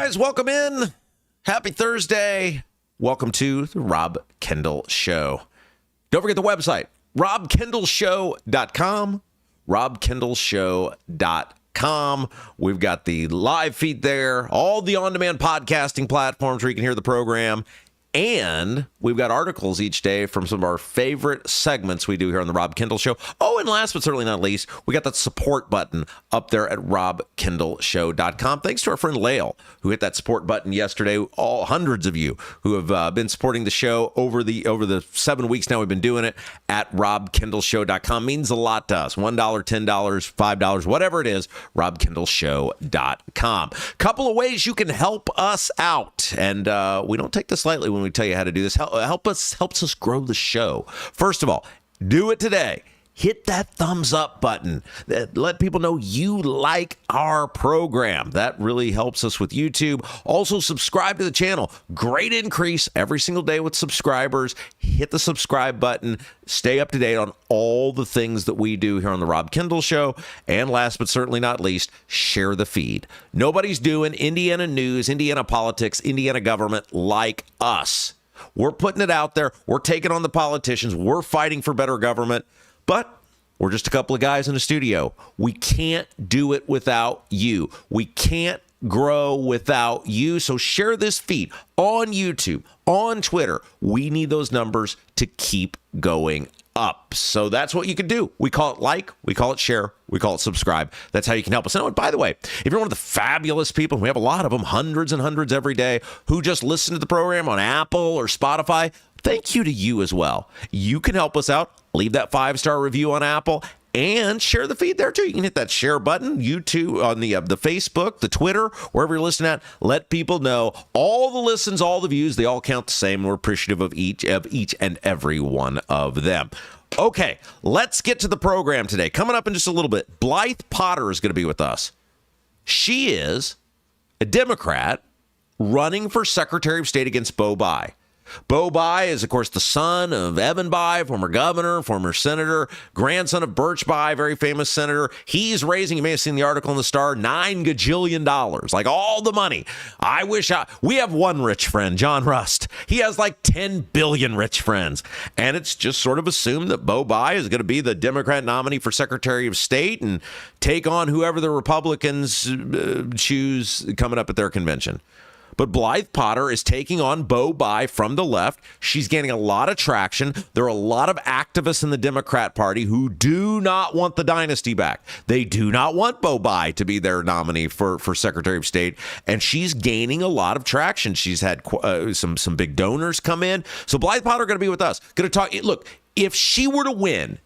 guys, welcome in. Happy Thursday. Welcome to the Rob Kendall Show. Don't forget the website, robkendallshow.com, robkendallshow.com. We've got the live feed there, all the on-demand podcasting platforms where you can hear the program. And we've got articles each day from some of our favorite segments we do here on the Rob Kendall Show. Oh, and last but certainly not least, we got that support button up there at robkendallshow.com. Thanks to our friend Lael, who hit that support button yesterday. All hundreds of you who have been supporting the show over the 7 weeks now we've been doing it at robkendallshow.com. Means a lot to us. $1, $10, $5, whatever it is, robkendallshow.com. Couple of ways you can help us out. And we don't take this lightly when we tell you how to do this. Helps us grow the show. First of all, do it today. Hit that thumbs up button. Let people know you like our program. That really helps us with YouTube. Also, subscribe to the channel. Great increase every single day with subscribers. Hit the subscribe button. Stay up to date on all the things that we do here on the Rob Kendall Show. And last but certainly not least, share the feed. Nobody's doing Indiana news, Indiana politics, Indiana government like us. We're putting it out there. We're taking on the politicians. We're fighting for better government. But we're just a couple of guys in a studio. We can't do it without you. We can't grow without you. So share this feed on YouTube, on Twitter. We need those numbers to keep going up. So that's what you can do. We call it like, we call it share, we call it subscribe. That's how you can help us. And by the way, if you're one of the fabulous people, we have a lot of them, hundreds and hundreds every day, who just listen to the program on Apple or Spotify, thank you to you as well. You can help us out. Leave that 5-star review on Apple and share the feed there too. You can hit that share button, YouTube, on the Facebook, the Twitter, wherever you're listening at. Let people know all the listens, all the views, they all count the same. We're appreciative of each and every one of them. Okay, let's get to the program today. Coming up in just a little bit, Blythe Potter is going to be with us. She is a Democrat running for Secretary of State against Bo Bai. Bo Bai is, of course, the son of Evan Bai, former governor, former senator, grandson of Birch Bai, very famous senator. He's raising, you may have seen the article in the Star, $9 gajillion, like all the money. We have one rich friend, John Rust. He has like 10 billion rich friends. And it's just sort of assumed that Bo Bai is going to be the Democrat nominee for Secretary of State and take on whoever the Republicans choose coming up at their convention. But Blythe Potter is taking on Bo Bai from the left. She's gaining a lot of traction. There are a lot of activists in the Democrat Party who do not want the dynasty back. They do not want Bo Bai to be their nominee for Secretary of State. And she's gaining a lot of traction. She's had some big donors come in. So Blythe Potter going to be with us. Going to talk. Look, if she were to win,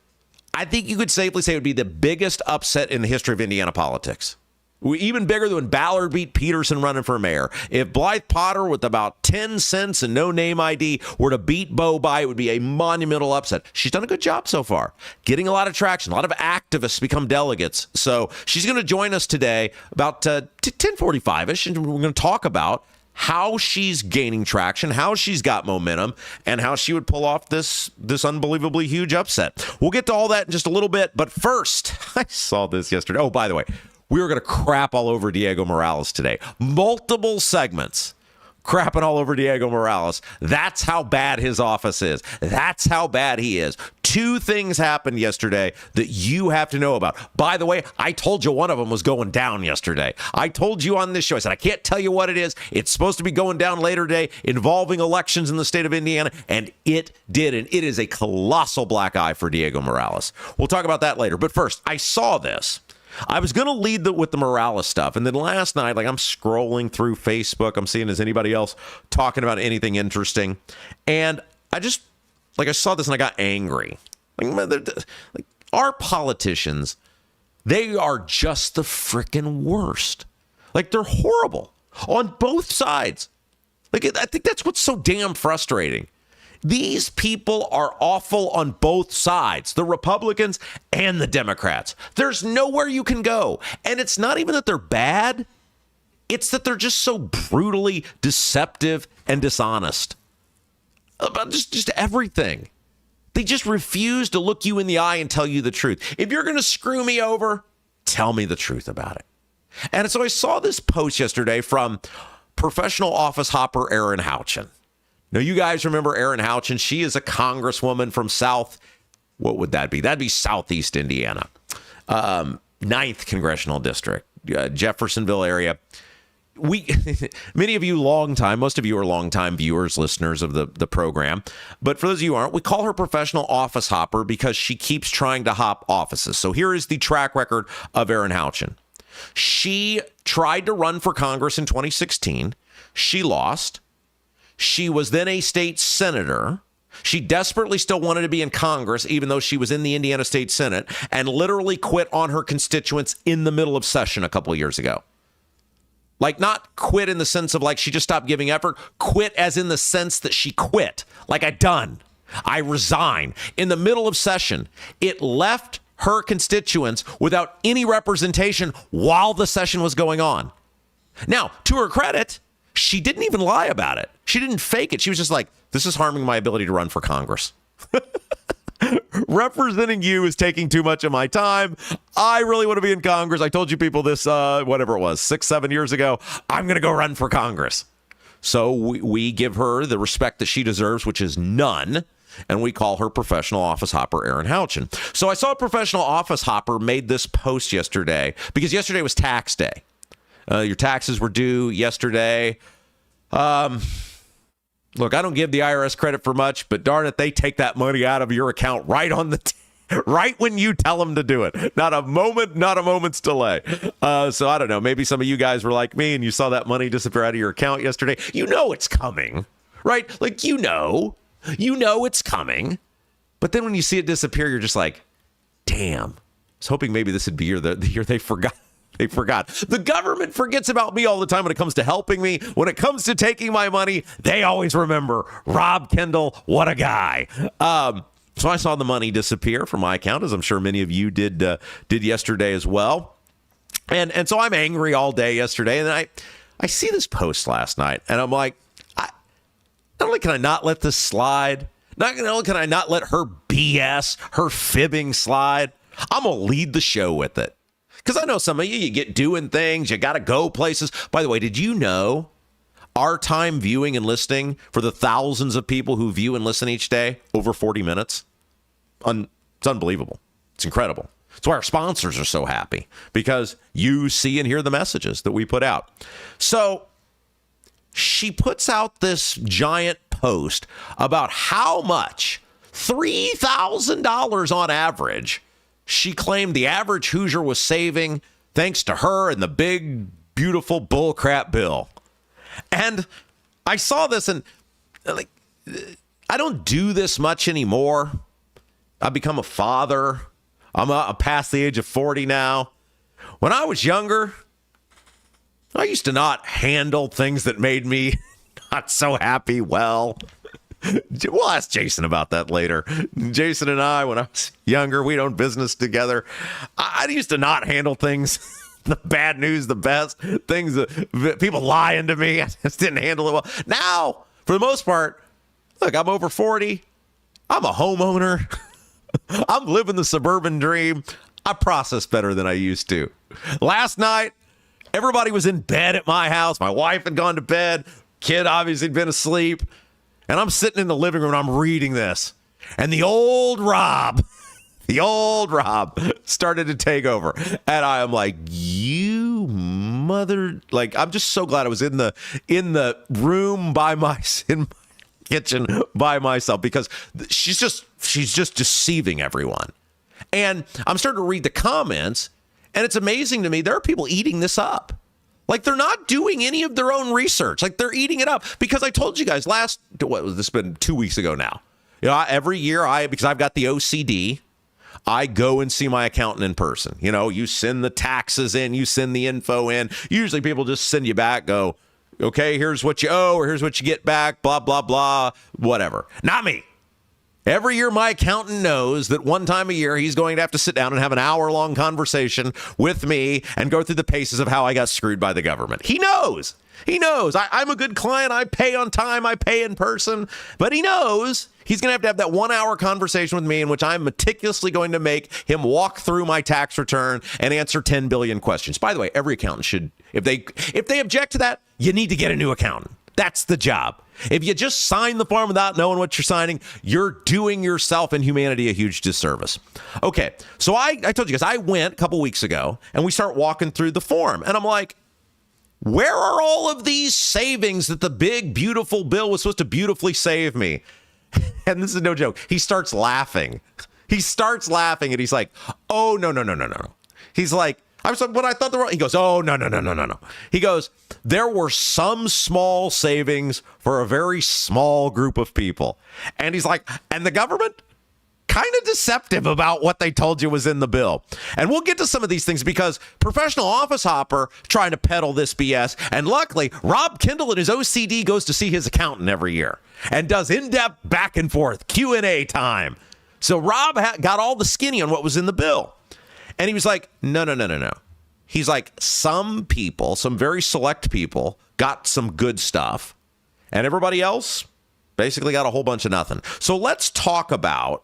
I think you could safely say it would be the biggest upset in the history of Indiana politics. Even bigger than when Ballard beat Peterson running for mayor. If Blythe Potter, with about 10 cents and no name ID, were to beat Bo Bai, it would be a monumental upset. She's done a good job so far, getting a lot of traction. A lot of activists become delegates. So she's going to join us today about 10:45-ish, and we're going to talk about how she's gaining traction, how she's got momentum, and how she would pull off this unbelievably huge upset. We'll get to all that in just a little bit. But first, I saw this yesterday. Oh, by the way, we were going to crap all over Diego Morales today. Multiple segments crapping all over Diego Morales. That's how bad his office is. That's how bad he is. 2 things happened yesterday that you have to know about. By the way, I told you one of them was going down yesterday. I told you on this show, I said, I can't tell you what it is. It's supposed to be going down later today involving elections in the state of Indiana, and it did. And it is a colossal black eye for Diego Morales. We'll talk about that later. But first, I saw this. I was going to lead with the Morales stuff. And then last night, I'm scrolling through Facebook. I'm seeing, is anybody else talking about anything interesting? And I saw this and I got angry. Our politicians, they are just the freaking worst. They're horrible on both sides. I think that's what's so damn frustrating. These people are awful on both sides, the Republicans and the Democrats. There's nowhere you can go. And it's not even that they're bad. It's that they're just so brutally deceptive and dishonest about just everything. They just refuse to look you in the eye and tell you the truth. If you're going to screw me over, tell me the truth about it. And so I saw this post yesterday from professional office hopper Erin Houchin. Now, you guys remember Erin Houchin. She is a congresswoman from what would that be? That'd be Southeast Indiana. 9th Congressional District, Jeffersonville area. Many of you most of you are longtime viewers, listeners of the program. But for those of you who aren't, we call her professional office hopper because she keeps trying to hop offices. So here is the track record of Erin Houchin. She tried to run for Congress in 2016. She lost. She was then a state senator. She desperately still wanted to be in Congress, even though she was in the Indiana State Senate, and literally quit on her constituents in the middle of session a couple of years ago. Like, not quit in the sense of like she just stopped giving effort, quit as in the sense that she quit. Like, I resign. In the middle of session, it left her constituents without any representation while the session was going on. Now, to her credit, she didn't even lie about it. She didn't fake it. She was just like, this is harming my ability to run for Congress. Representing you is taking too much of my time. I really want to be in Congress. I told you people this, whatever it was, 6-7 years ago. I'm going to go run for Congress. So we give her the respect that she deserves, which is none. And we call her professional office hopper Erin Houchin. So I saw a professional office hopper made this post yesterday because yesterday was tax day. Your taxes were due yesterday. Look, I don't give the IRS credit for much, but darn it, they take that money out of your account right on right when you tell them to do it. Not a moment's delay. So I don't know. Maybe some of you guys were like me and you saw that money disappear out of your account yesterday. You know it's coming, right? Like, you know it's coming. But then when you see it disappear, you're just like, damn. I was hoping maybe this would be the year they forgot. They forgot. The government forgets about me all the time when it comes to helping me. When it comes to taking my money, they always remember Rob Kendall. What a guy. So I saw the money disappear from my account, as I'm sure many of you did yesterday as well. And so I'm angry all day yesterday. And then I see this post last night, and I'm like, not only can I not let this slide, not only can I not let her BS, her fibbing slide, I'm going to lead the show with it. Because I know some of you get doing things, you got to go places. By the way, did you know our time viewing and listening for the thousands of people who view and listen each day, over 40 minutes? It's unbelievable. It's incredible. That's why our sponsors are so happy, because you see and hear the messages that we put out. So she puts out this giant post about how much, $3,000 on average, she claimed the average Hoosier was saving thanks to her and the big, beautiful bullcrap bill. And I saw this, and like, I don't do this much anymore. I've become a father. I'm past the age of 40 now. When I was younger, I used to not handle things that made me not so happy well. We'll ask Jason about that later. Jason and I, when I was younger, we owned business together. I used to not handle things, the bad news, the best things, people lying to me. I just didn't handle it well. Now, for the most part, look, I'm over 40. I'm a homeowner. I'm living the suburban dream. I process better than I used to. Last night, everybody was in bed at my house. My wife had gone to bed. Kid obviously had been asleep. And I'm sitting in the living room and I'm reading this. And the old Rob started to take over. And I am like, you mother, like, I'm just so glad I was in the room in my kitchen by myself, because she's just deceiving everyone. And I'm starting to read the comments, and it's amazing to me. There are people eating this up. Like, they're not doing any of their own research. Like, they're eating it up. Because I told you guys this been 2 weeks ago now. You know, every year because I've got the OCD, I go and see my accountant in person. You know, you send the taxes in, you send the info in. Usually people just send you back, go, okay, here's what you owe, or here's what you get back, blah, blah, blah, whatever. Not me. Every year, my accountant knows that one time a year, he's going to have to sit down and have an hour-long conversation with me and go through the paces of how I got screwed by the government. He knows. He knows. I'm a good client. I pay on time. I pay in person. But he knows he's going to have that 1 hour conversation with me in which I'm meticulously going to make him walk through my tax return and answer 10 billion questions. By the way, every accountant should, if they object to that, you need to get a new accountant. That's the job. If you just sign the form without knowing what you're signing, you're doing yourself and humanity a huge disservice. Okay, so I told you guys, I went a couple weeks ago, and we start walking through the form, and I'm like, where are all of these savings that the big, beautiful bill was supposed to beautifully save me? And this is no joke. He starts laughing. And he's like, oh, no. He's like, I was like, what I thought he goes, oh, no. He goes, there were some small savings for a very small group of people. And he's like, and the government? Kind of deceptive about what they told you was in the bill. And we'll get to some of these things because professional office hopper trying to peddle this BS. And luckily, Rob Kendall and his OCD goes to see his accountant every year and does in-depth back and forth Q&A time. So Rob got all the skinny on what was in the bill. And he was like, no. He's like, some people, some very select people got some good stuff. And everybody else basically got a whole bunch of nothing. So let's talk about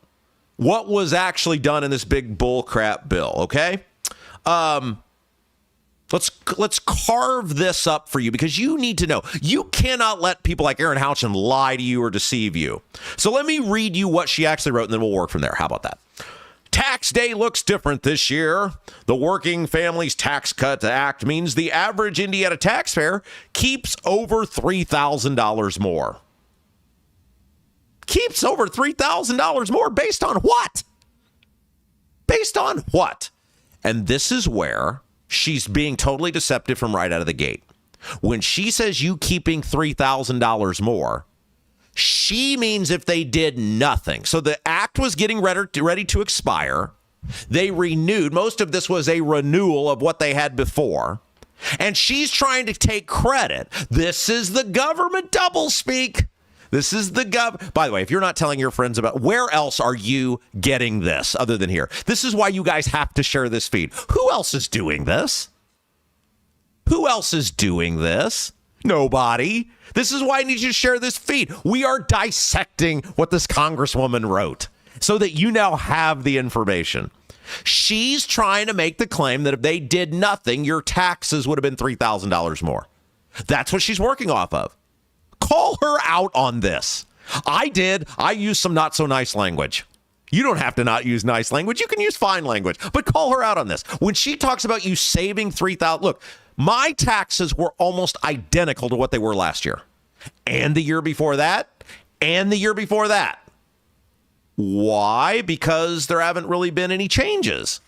what was actually done in this big bullcrap bill, okay? Let's carve this up for you because you need to know. You cannot let people like Erin Houchin lie to you or deceive you. So let me read you what she actually wrote, and then we'll work from there. How about that? Tax day looks different this year. The Working Families Tax Cut Act means the average Indiana taxpayer keeps over $3,000 more. Keeps over $3,000 more based on what? Based on what? And this is where she's being totally deceptive from right out of the gate. When she says you keeping $3,000 more, she means if they did nothing. So the act was getting ready to expire. They renewed. Most of this was a renewal of what they had before. And she's trying to take credit. This is the government doublespeak. This is the By the way, if you're not telling your friends about, where else are you getting this other than here? This is why you guys have to share this feed. Who else is doing this? Nobody. This is why I need you to share this feed. We are dissecting what this congresswoman wrote so that you now have the information. She's trying to make the claim that if they did nothing, your taxes would have been $3,000 more. That's what she's working off of. Call her out on this. I did. I used some not so nice language. You don't have to not use nice language. You can use fine language, but call her out on this. When she talks about you saving $3,000, look, my taxes were almost identical to what they were last year and the year before that and the year before that. Why? Because there haven't really been any changes,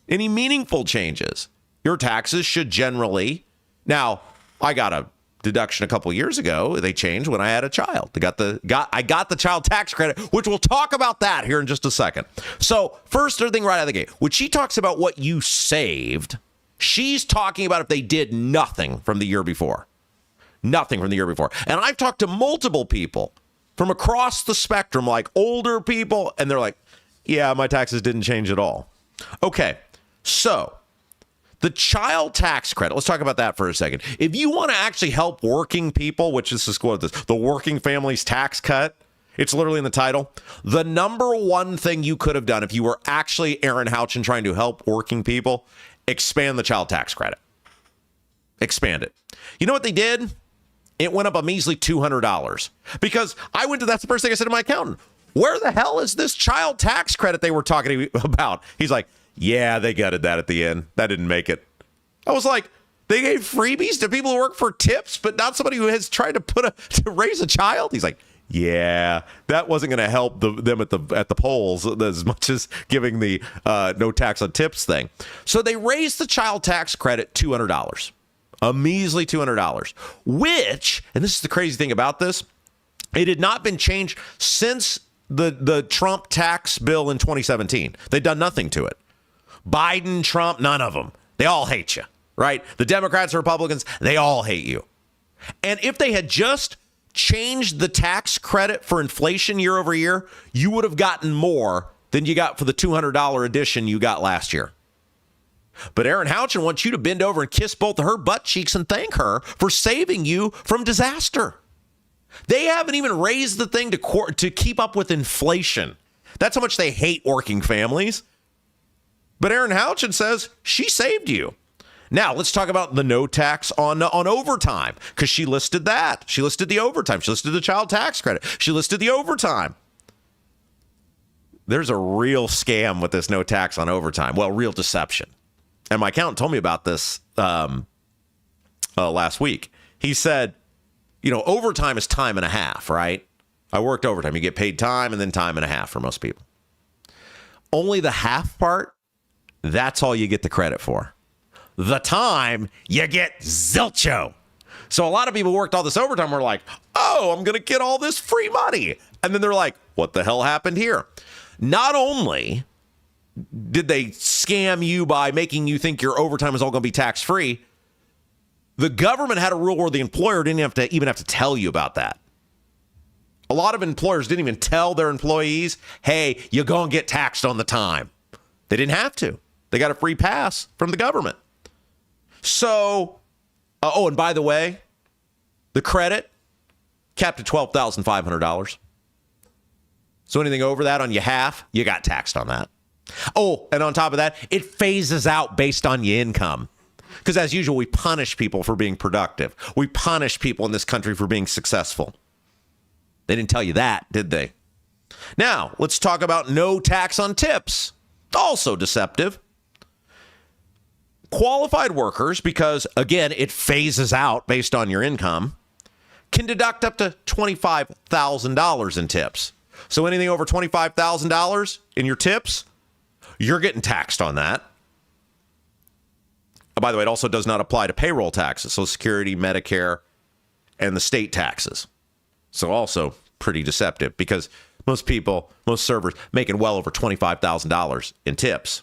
any meaningful changes. Your taxes should generally. Now, I got a deduction a couple years ago. They changed when I had a child. I got the child tax credit, which we'll talk about that here in just a second. So first thing right out of the gate, when she talks about what you saved, she's talking about if they did nothing from the year before. Nothing from the year before. And I've talked to multiple people from across the spectrum, like older people, and they're like, yeah, my taxes didn't change at all. Okay, so the child tax credit, let's talk about that for a second. If you want to actually help working people, which is the Working Families Tax Cut, it's literally in the title. The number one thing you could have done if you were actually Erin Houchin trying to help working people, expand the child tax credit. Expand it. You know what they did? It went up a measly $200 because that's the first thing I said to my accountant. Where the hell is this child tax credit they were talking about? He's like, yeah, they gutted that at the end. That didn't make it. I was like, they gave freebies to people who work for tips, but not somebody who has tried to raise a child. He's like, yeah, that wasn't going to help them at the polls as much as giving the no tax on tips thing. So they raised the child tax credit $200, a measly $200, which, and this is the crazy thing about this, it had not been changed since the Trump tax bill in 2017. They'd done nothing to it. Biden, Trump, none of them. They all hate you, right? The Democrats, Republicans, they all hate you. And if they had just changed the tax credit for inflation year over year, you would have gotten more than you got for the $200 addition you got last year. But Erin Houchin wants you to bend over and kiss both of her butt cheeks and thank her for saving you from disaster. They haven't even raised the thing to keep up with inflation. That's how much they hate working families. But Erin Houchin says she saved you. Now, let's talk about the no tax on overtime, because she listed that. She listed the overtime. She listed the child tax credit. She listed the overtime. There's a real scam with this no tax on overtime. Well, real deception. And my accountant told me about this last week. He said, overtime is time and a half, right? I worked overtime. You get paid time and then time and a half for most people. Only the half part, that's all you get the credit for. The time, you get zilcho. So a lot of people worked all this overtime. Were like, oh, I'm going to get all this free money. And then they're like, what the hell happened here? Not only did they scam you by making you think your overtime is all going to be tax free, the government had a rule where the employer didn't even have to tell you about that. A lot of employers didn't even tell their employees, hey, you're going to get taxed on the time. They didn't have to. They got a free pass from the government. So, and by the way, the credit capped at $12,500. So anything over that on your half, you got taxed on that. Oh, and on top of that, it phases out based on your income. Because as usual, we punish people for being productive. We punish people in this country for being successful. They didn't tell you that, did they? Now, let's talk about no tax on tips. Also deceptive. Qualified workers, because, again, it phases out based on your income, can deduct up to $25,000 in tips. So anything over $25,000 in your tips, you're getting taxed on that. By the way, it also does not apply to payroll taxes, Social Security, Medicare, and the state taxes. So also pretty deceptive, because most servers making well over $25,000 in tips.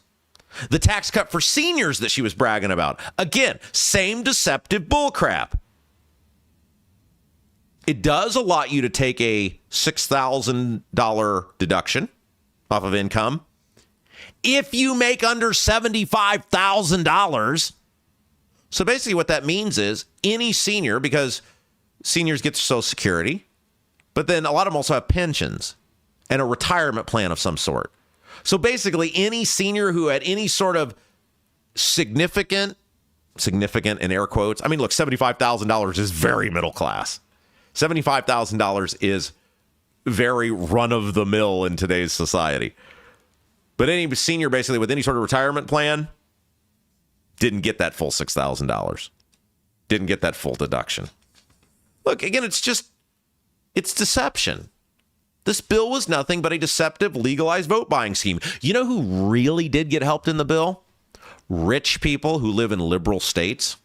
The tax cut for seniors that she was bragging about. Again, same deceptive bullcrap. It does allot you to take a $6,000 deduction off of income if you make under $75,000. So basically what that means is any senior, because seniors get Social Security, but then a lot of them also have pensions and a retirement plan of some sort. So basically, any senior who had any sort of significant in air quotes. I mean, look, $75,000 is very middle class. $75,000 is very run of the mill in today's society. But any senior basically with any sort of retirement plan didn't get that full $6,000. Didn't get that full deduction. Look, again, it's deception. This bill was nothing but a deceptive, legalized vote buying scheme. You know who really did get helped in the bill? Rich people who live in liberal states.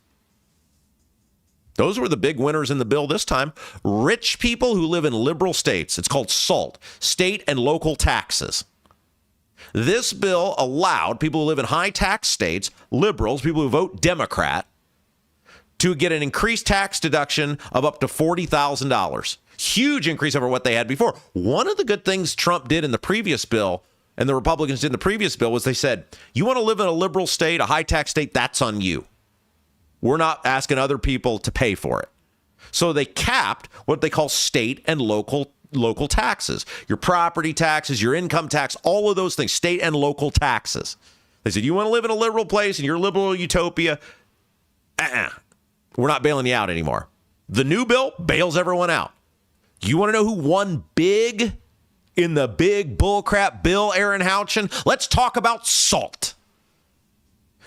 Those were the big winners in the bill this time. Rich people who live in liberal states. It's called SALT, state and local taxes. This bill allowed people who live in high tax states, liberals, people who vote Democrat, to get an increased tax deduction of up to $40,000. Huge increase over what they had before. One of the good things Trump did in the previous bill and the Republicans did in the previous bill was they said, you want to live in a liberal state, a high tax state, that's on you. We're not asking other people to pay for it. So they capped what they call state and local taxes, your property taxes, your income tax, all of those things, state and local taxes. They said, you want to live in a liberal place in your liberal utopia? We're not bailing you out anymore. The new bill bails everyone out. You want to know who won big in the big bullcrap bill, Aaron Houchin? Let's talk about SALT.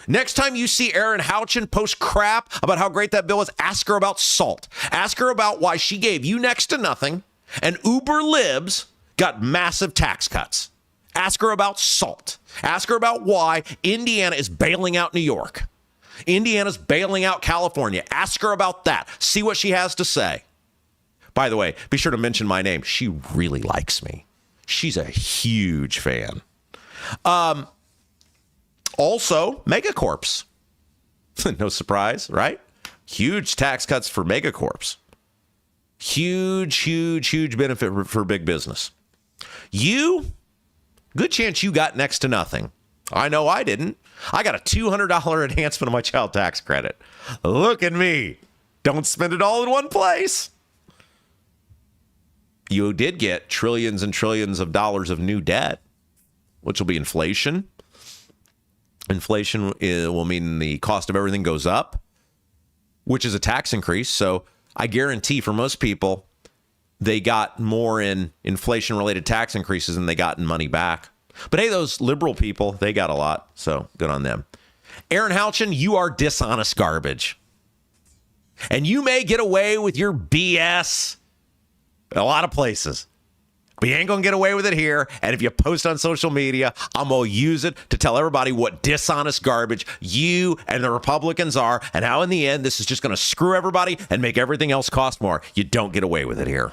Next time you see Aaron Houchin post crap about how great that bill is, ask her about SALT. Ask her about why she gave you next to nothing and Uber libs got massive tax cuts. Ask her about SALT. Ask her about why Indiana is bailing out New York. Indiana's bailing out California. Ask her about that. See what she has to say. By the way, be sure to mention my name. She really likes me. She's a huge fan. Also, megacorps. No surprise, right? Huge tax cuts for megacorps. Huge benefit for big business. Good chance you got next to nothing. I know I didn't. I got a $200 enhancement of my child tax credit. Look at me. Don't spend it all in one place. You did get trillions and trillions of dollars of new debt, which will be inflation. Inflation will mean the cost of everything goes up, which is a tax increase. So I guarantee for most people, they got more in inflation-related tax increases than they got in money back. But hey, those liberal people, they got a lot. So good on them. Aaron Houchin, you are dishonest garbage. And you may get away with your BS in a lot of places. But you ain't going to get away with it here. And if you post on social media, I'm going to use it to tell everybody what dishonest garbage you and the Republicans are and how in the end this is just going to screw everybody and make everything else cost more. You don't get away with it here.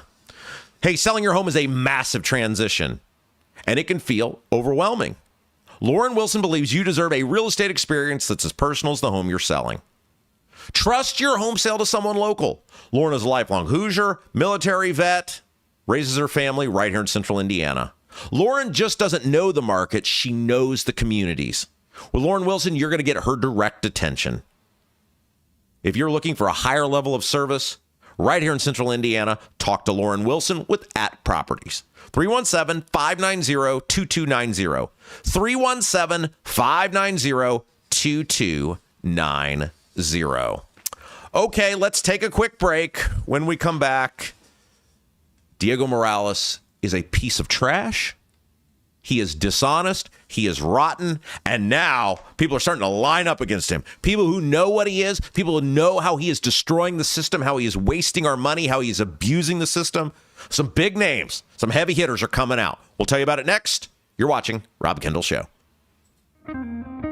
Hey, selling your home is a massive transition, and it can feel overwhelming. Lauren Wilson believes you deserve a real estate experience that's as personal as the home you're selling. Trust your home sale to someone local. Lauren is a lifelong Hoosier, military vet, raises her family right here in central Indiana. Lauren just doesn't know the market. She knows the communities. With Lauren Wilson, you're going to get her direct attention. If you're looking for a higher level of service right here in central Indiana, talk to Lauren Wilson with At Properties. 317-590-2290. 317-590-2290. Okay, let's take a quick break. When we come back, Diego Morales is a piece of trash. He is dishonest. He is rotten. And now people are starting to line up against him. People who know what he is, people who know how he is destroying the system, how he is wasting our money, how he is abusing the system. Some big names, some heavy hitters are coming out. We'll tell you about it next. You're watching Rob Kendall Show.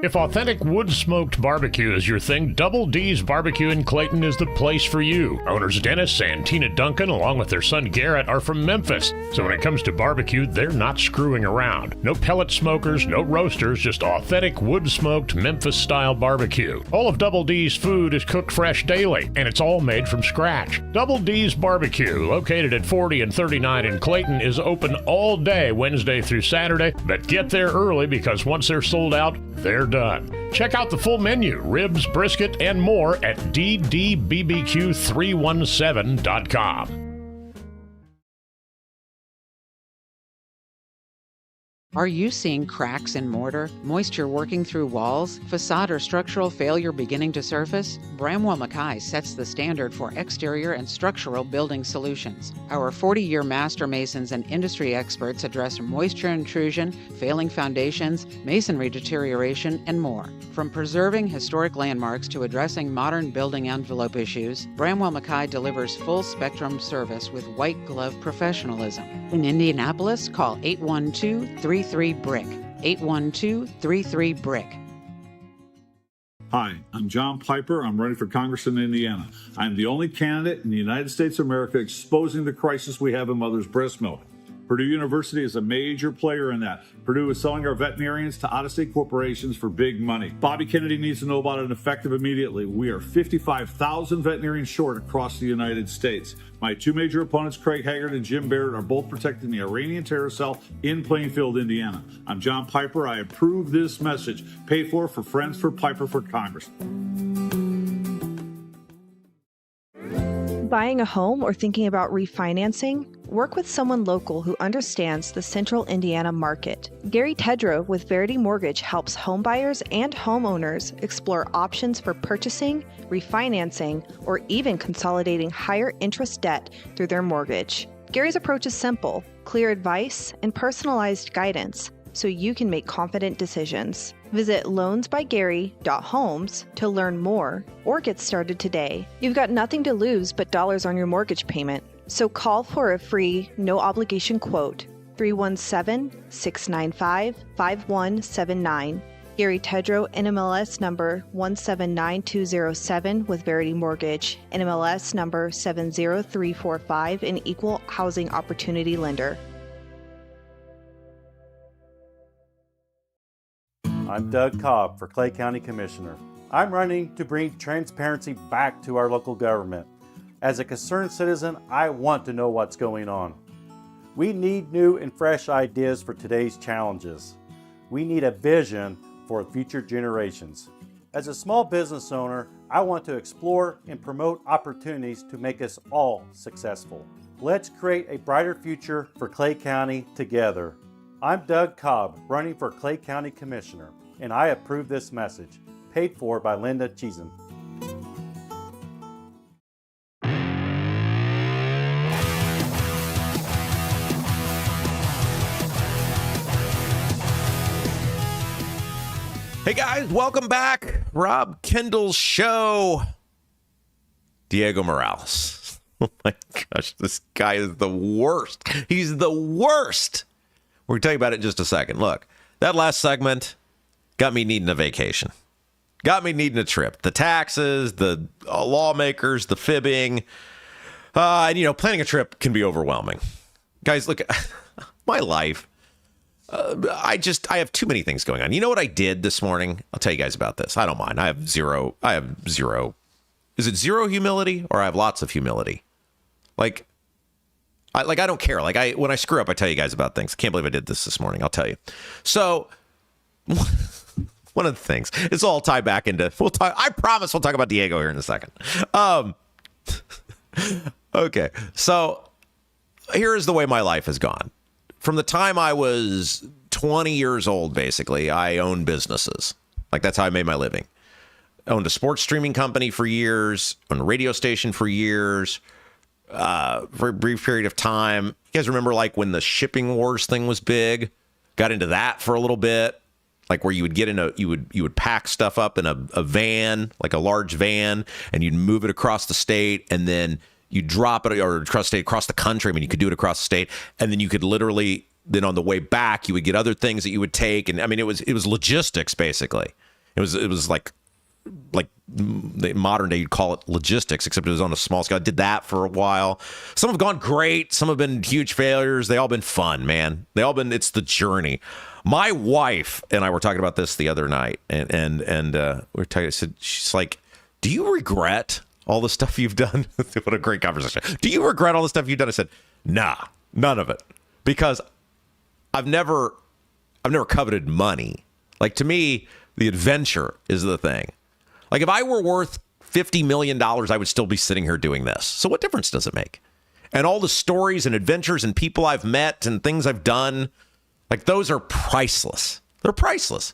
If authentic wood-smoked barbecue is your thing, Double D's Barbecue in Clayton is the place for you. Owners Dennis and Tina Duncan, along with their son Garrett, are from Memphis. So when it comes to barbecue, they're not screwing around. No pellet smokers, no roasters, just authentic wood-smoked Memphis-style barbecue. All of Double D's food is cooked fresh daily, and it's all made from scratch. Double D's Barbecue, located at 40 and 39 in Clayton, is open all day, Wednesday through Saturday, but get there early because once they're sold out, they're done. Check out the full menu, ribs, brisket, and more at ddbbq317.com. Are you seeing cracks in mortar, moisture working through walls, facade or structural failure beginning to surface? Bramwell Mackay sets the standard for exterior and structural building solutions. Our 40-year master masons and industry experts address moisture intrusion, failing foundations, masonry deterioration, and more. From preserving historic landmarks to addressing modern building envelope issues, Bramwell Mackay delivers full-spectrum service with white-glove professionalism. In Indianapolis, call 812-33-BRICK. 812-33-BRICK. Hi, I'm John Piper. I'm running for Congress in Indiana. I'm the only candidate in the United States of America exposing the crisis we have in mother's breast milk. Purdue University is a major player in that. Purdue is selling our veterinarians to out-of-state corporations for big money. Bobby Kennedy needs to know about it effective immediately. We are 55,000 veterinarians short across the United States. My two major opponents, Craig Haggard and Jim Barrett, are both protecting the Iranian terror cell in Plainfield, Indiana. I'm John Piper. I approve this message. Paid for Friends for Piper for Congress. Buying a home or thinking about refinancing? Work with someone local who understands the central Indiana market. Gary Tedrow with Verity Mortgage helps homebuyers and homeowners explore options for purchasing, refinancing, or even consolidating higher interest debt through their mortgage. Gary's approach is simple, clear advice, and personalized guidance so you can make confident decisions. Visit loansbygary.homes to learn more or get started today. You've got nothing to lose but dollars on your mortgage payment. So call for a free, no-obligation quote, 317-695-5179. Gary Tedrow, NMLS number 179207 with Verity Mortgage, NMLS number 70345, an equal housing opportunity lender. I'm Doug Cobb for Clay County Commissioner. I'm running to bring transparency back to our local government. As a concerned citizen, I want to know what's going on. We need new and fresh ideas for today's challenges. We need a vision for future generations. As a small business owner, I want to explore and promote opportunities to make us all successful. Let's create a brighter future for Clay County together. I'm Doug Cobb, running for Clay County Commissioner. and I approve this message. Paid for by Linda Cheesem. Hey guys, welcome back. Rob Kendall Show. Diego Morales. Oh my gosh, this guy is the worst. He's the worst. We're going to tell you about it in just a second. Look, that last segment got me needing a vacation. Got me needing a trip. The taxes, the lawmakers, the fibbing. And, planning a trip can be overwhelming. Guys, look, my life. I have too many things going on. You know what I did this morning? I'll tell you guys about this. I don't mind. I have zero. Is it zero humility or I have lots of humility? I don't care. When I screw up, I tell you guys about things. I can't believe I did this morning. I'll tell you. So one of the things, it's all tied back into, I promise we'll talk about Diego here in a second. Okay. So here is the way my life has gone. From the time I was 20 years old, basically, I owned businesses. That's how I made my living. I owned a sports streaming company for years, owned a radio station for years, for a brief period of time. You guys remember when the shipping wars thing was big? Got into that for a little bit. Where you would get in you would pack stuff up in a van, a large van, and you'd move it across the state, and then you drop it or across the country. I mean, you could do it across the state, and then you could literally, then on the way back, you would get other things that you would take. And I mean, it was logistics, basically. It was like the modern day, you'd call it logistics, except it was on a small scale. I did that for a while. Some have gone great. Some have been huge failures. They all been fun, man. It's the journey. My wife and I were talking about this the other night, and we were talking. She's like, "Do you regret all the stuff you've done?" What a great conversation. Do you regret all the stuff you've done? I said, nah, none of it. Because I've never coveted money. To me, the adventure is the thing. If I were worth $50 million, I would still be sitting here doing this. So what difference does it make? And all the stories and adventures and people I've met and things I've done, those are priceless. They're priceless.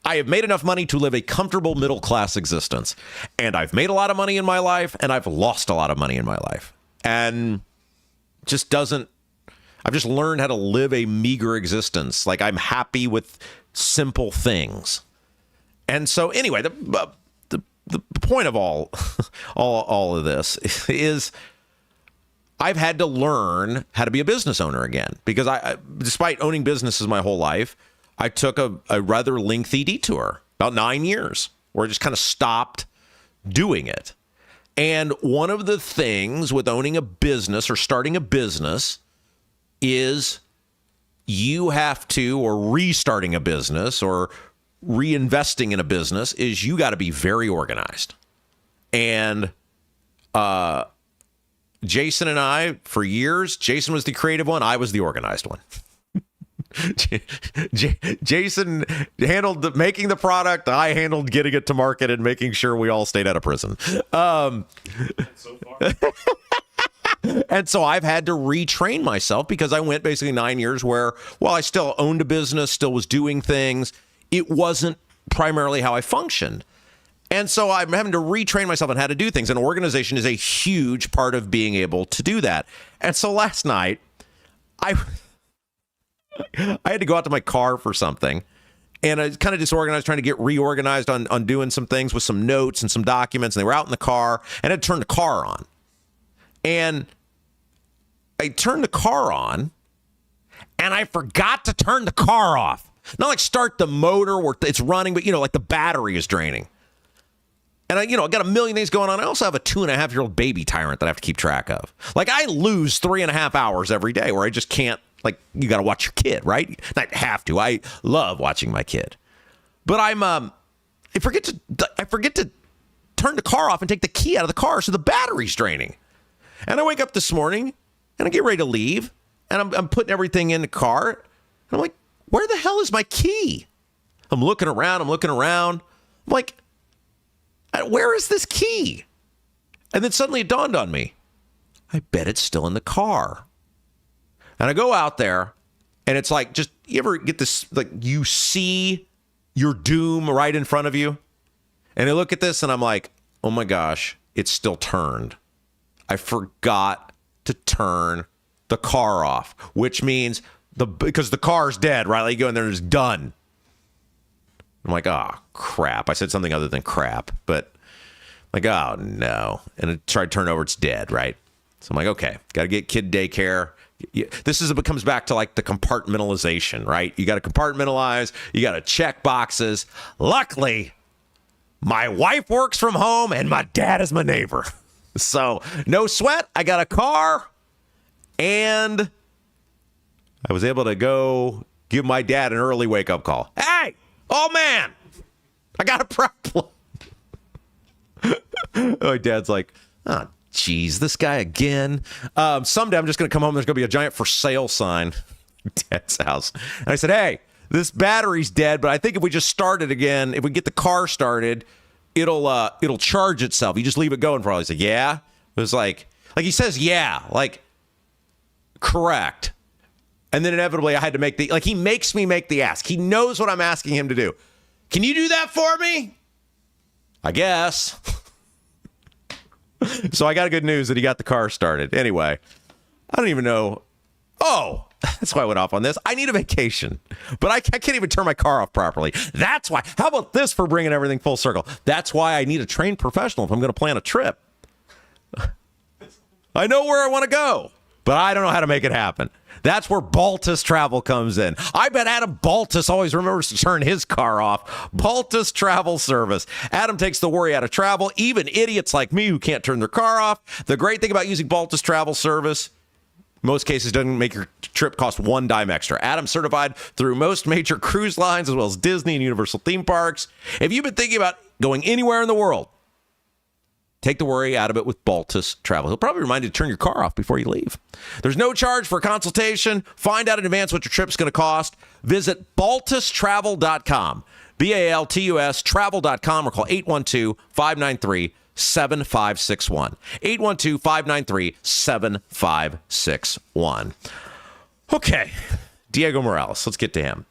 I have made enough money to live a comfortable middle-class existence. And I've made a lot of money in my life, and I've lost a lot of money in my life. And I've just learned how to live a meager existence. I'm happy with simple things. And so anyway, the point of all of this is I've had to learn how to be a business owner again, because I despite owning businesses my whole life, I took a rather lengthy detour, about 9 years, where I just kind of stopped doing it. And one of the things with owning a business or starting a business is you have to, or restarting a business or reinvesting in a business, is you got to be very organized. And Jason and I, for years, Jason was the creative one. I was the organized one. Jason handled making the product. I handled getting it to market and making sure we all stayed out of prison. So far. And so I've had to retrain myself, because I went basically 9 years where, while I still owned a business, still was doing things, it wasn't primarily how I functioned. And so I'm having to retrain myself on how to do things. And organization is a huge part of being able to do that. And so last night, I had to go out to my car for something, and I was kind of disorganized, trying to get reorganized on doing some things with some notes and some documents. And they were out in the car, and I had to turn the car on. And I turned the car on, and I forgot to turn the car off. Not start the motor where it's running, but, the battery is draining. And I got a million things going on. I also have a 2.5-year-old baby tyrant that I have to keep track of. I lose 3.5 hours every day where I just can't, you got to watch your kid, right? Not have to. I love watching my kid. But I forget to turn the car off and take the key out of the car, so the battery's draining. And I wake up this morning, and I get ready to leave, and I'm putting everything in the car. And I'm like, where the hell is my key? I'm looking around. I'm like, where is this key? And then suddenly it dawned on me, I bet it's still in the car. And I go out there, and it's just, you ever get this, you see your doom right in front of you. And I look at this and I'm like, oh my gosh, it's still turned. I forgot to turn the car off, which means because the car's dead, right? Like you go in there and it's done. I'm like, oh, crap. I said something other than crap, but like, oh, no. And I tried to turn it over. It's dead, right? So I'm like, okay, got to get kid daycare. It comes back to like the compartmentalization, right? You got to compartmentalize. You got to check boxes. Luckily, my wife works from home and my dad is my neighbor. So no sweat. I got a car and I was able to go give my dad an early wake-up call. Hey, oh, man, I got a problem. My dad's like, oh, geez, this guy again. Someday I'm just going to come home. There's going to be a giant for sale sign at Dad's house. And I said, hey, this battery's dead, but I think if we just start it again, if we get the car started, it'll charge itself. You just leave it going for a while. He said, yeah. It was like he says, yeah, like, correct. And then inevitably I had to he makes me make the ask. He knows what I'm asking him to do. Can you do that for me? I guess. So I got good news that he got the car started. Anyway, I don't even know. Oh, that's why I went off on this. I need a vacation, but I can't even turn my car off properly. That's why. How about this for bringing everything full circle? That's why I need a trained professional if I'm going to plan a trip. I know where I want to go, but I don't know how to make it happen. That's where Baltus Travel comes in. I bet Adam Baltus always remembers to turn his car off. Baltus Travel Service. Adam takes the worry out of travel, even idiots like me who can't turn their car off. The great thing about using Baltus Travel Service, most cases doesn't make your trip cost one dime extra. Adam's certified through most major cruise lines as well as Disney and Universal theme parks. If you've been thinking about going anywhere in the world, take the worry out of it with Baltus Travel. He'll probably remind you to turn your car off before you leave. There's no charge for a consultation. Find out in advance what your trip's going to cost. Visit baltustravel.com. BALTUS travel.com or call 812-593-7561. 812-593-7561. Okay, Diego Morales. Let's get to him.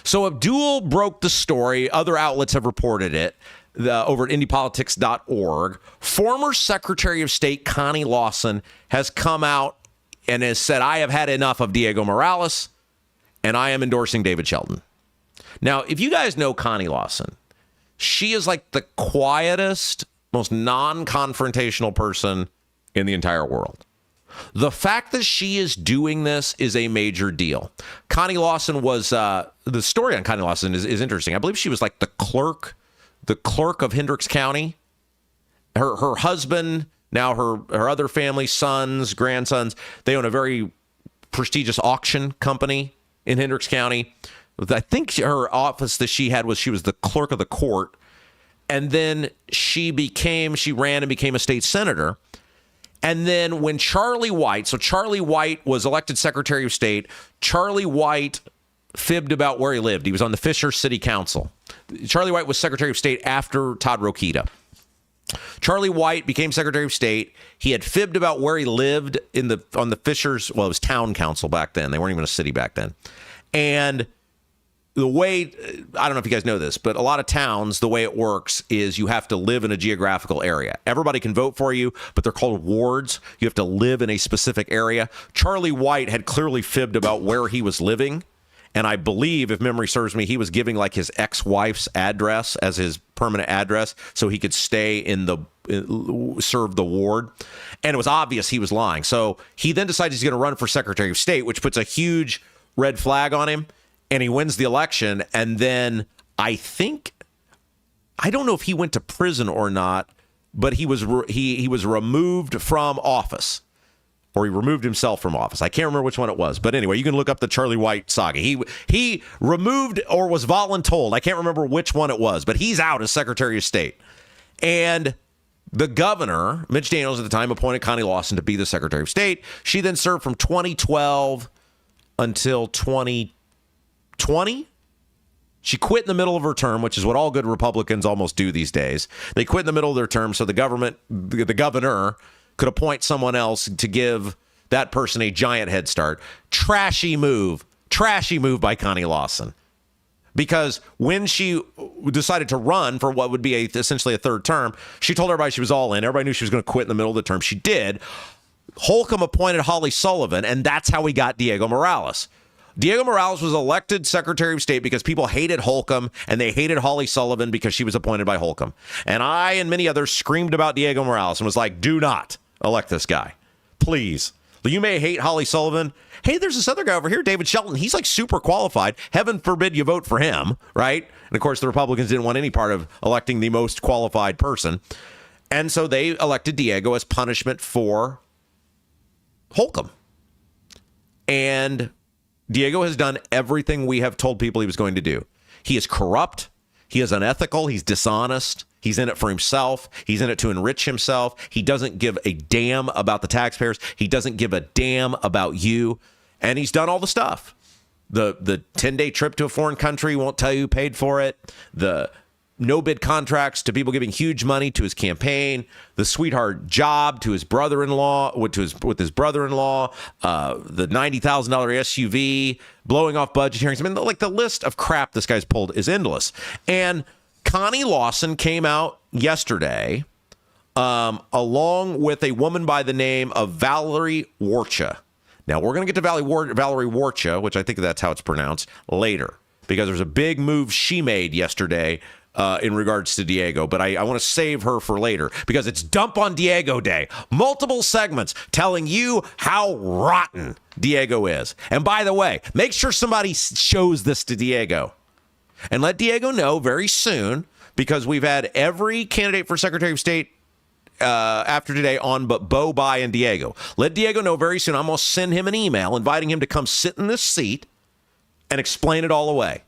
So Abdul broke the story. Other outlets have reported it. Over at indiepolitics.org, former Secretary of State Connie Lawson has come out and has said, I have had enough of Diego Morales, and I am endorsing David Shelton. Now, if you guys know Connie Lawson, she is like the quietest, most non-confrontational person in the entire world. The fact that she is doing this is a major deal. Connie Lawson was, the story on Connie Lawson is interesting. I believe she was like the clerk of Hendricks County. Her husband, now her other family, sons, grandsons, they own a very prestigious auction company in Hendricks County. I think her office that she had was the clerk of the court. And then she ran and became a state senator. And then when Charlie White was elected Secretary of State, Charlie White fibbed about where he lived. He was on the Fisher City Council. Charlie White was Secretary of State after Todd Rokita. Charlie White became Secretary of State. He had fibbed about where he lived on the Fishers. Well, it was town council back then. They weren't even a city back then. And the way, I don't know if you guys know this, but a lot of towns, the way it works is you have to live in a geographical area. Everybody can vote for you, but they're called wards. You have to live in a specific area. Charlie White had clearly fibbed about where he was living. And I believe, if memory serves me, he was giving like his ex-wife's address as his permanent address so he could stay serve the ward. And it was obvious he was lying. So he then decided he's going to run for Secretary of State, which puts a huge red flag on him. And he wins the election. And then I don't know if he went to prison or not, but he was removed from office. Or he removed himself from office. I can't remember which one it was. But anyway, you can look up the Charlie White saga. He removed or was voluntold. I can't remember which one it was, but he's out as Secretary of State. And the governor, Mitch Daniels at the time, appointed Connie Lawson to be the Secretary of State. She then served from 2012 until 2020. She quit in the middle of her term, which is what all good Republicans almost do these days. They quit in the middle of their term so the governor could appoint someone else to give that person a giant head start. Trashy move by Connie Lawson. Because when she decided to run for what would be essentially a third term, she told everybody she was all in. Everybody knew she was going to quit in the middle of the term. She did. Holcomb appointed Holly Sullivan, and that's how we got Diego Morales. Diego Morales was elected Secretary of State because people hated Holcomb, and they hated Holly Sullivan because she was appointed by Holcomb. And I and many others screamed about Diego Morales and was like, do not elect this guy. Please. You may hate Holly Sullivan. Hey, there's this other guy over here, David Shelton. He's like super qualified. Heaven forbid you vote for him, right? And of course, the Republicans didn't want any part of electing the most qualified person. And so they elected Diego as punishment for Holcomb. And Diego has done everything we have told people he was going to do. He is corrupt. He is unethical. He's dishonest. He's in it for himself. He's in it to enrich himself. He doesn't give a damn about the taxpayers. He doesn't give a damn about you. And he's done all the stuff. The 10-day trip to a foreign country, won't tell you who paid for it. The no-bid contracts to people giving huge money to his campaign. The sweetheart job to his brother-in-law, with his brother-in-law. The $90,000 SUV, blowing off budget hearings. I mean, like the list of crap this guy's pulled is endless. And Connie Lawson came out yesterday along with a woman by the name of Valerie Warcha. Now, we're going to get to Valerie Warcha, which I think that's how it's pronounced, later, because there's a big move she made yesterday in regards to Diego. But I want to save her for later because it's Dump on Diego Day. Multiple segments telling you how rotten Diego is. And by the way, make sure somebody shows this to Diego. And let Diego know very soon, because we've had every candidate for Secretary of State after today on but Bo, Bye, and Diego. Let Diego know very soon. I'm going to send him an email inviting him to come sit in this seat and explain it all away.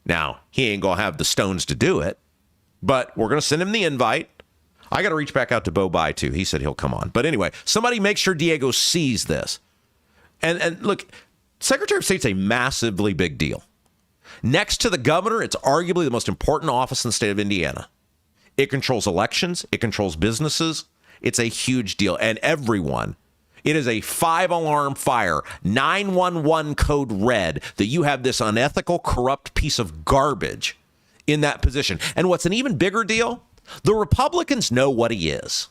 Now, he ain't going to have the stones to do it, but we're going to send him the invite. I got to reach back out to Bo, Bye, too. He said he'll come on. But anyway, somebody make sure Diego sees this. And look, Secretary of State's a massively big deal. Next to the governor, it's arguably the most important office in the state of Indiana. It controls elections. It controls businesses. It's a huge deal. And everyone, it is a 5-alarm fire, 911 code red that you have this unethical, corrupt piece of garbage in that position. And what's an even bigger deal, the Republicans know what he is.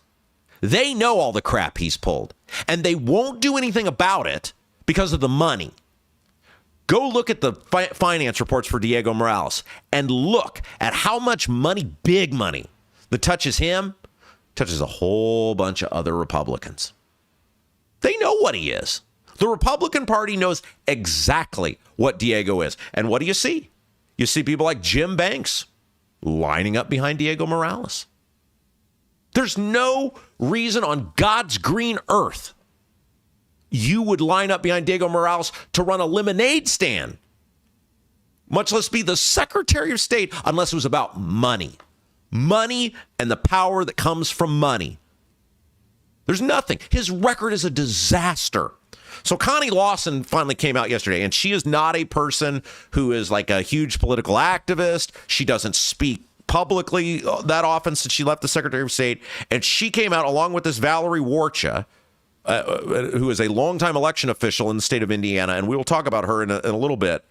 They know all the crap he's pulled, and they won't do anything about it because of the money. Go look at the finance reports for Diego Morales and look at how much money, big money, that touches him, touches a whole bunch of other Republicans. They know what he is. The Republican Party knows exactly what Diego is. And what do you see? You see people like Jim Banks lining up behind Diego Morales. There's no reason on God's green earth you would line up behind Diego Morales to run a lemonade stand, much less be the Secretary of State, unless it was about money. Money and the power that comes from money. There's nothing. His record is a disaster. So Connie Lawson finally came out yesterday, and she is not a person who is like a huge political activist. She doesn't speak publicly that often since she left the Secretary of State. And she came out along with this Valerie Warcha, who is a longtime election official in the state of Indiana, and we will talk about her in a little bit,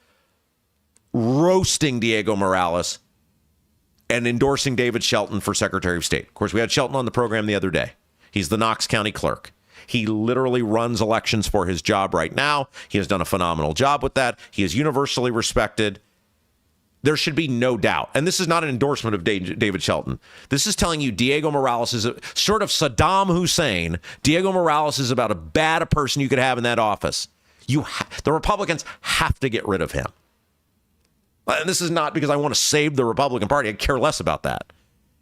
roasting Diego Morales and endorsing David Shelton for Secretary of State. Of course, we had Shelton on the program the other day. He's the Knox County clerk. He literally runs elections for his job right now. He has done a phenomenal job with that. He is universally respected. There should be no doubt. And this is not an endorsement of David Shelton. This is telling you Diego Morales is sort of Saddam Hussein. Diego Morales is about as bad a person you could have in that office. The Republicans have to get rid of him. And this is not because I want to save the Republican Party. I care less about that.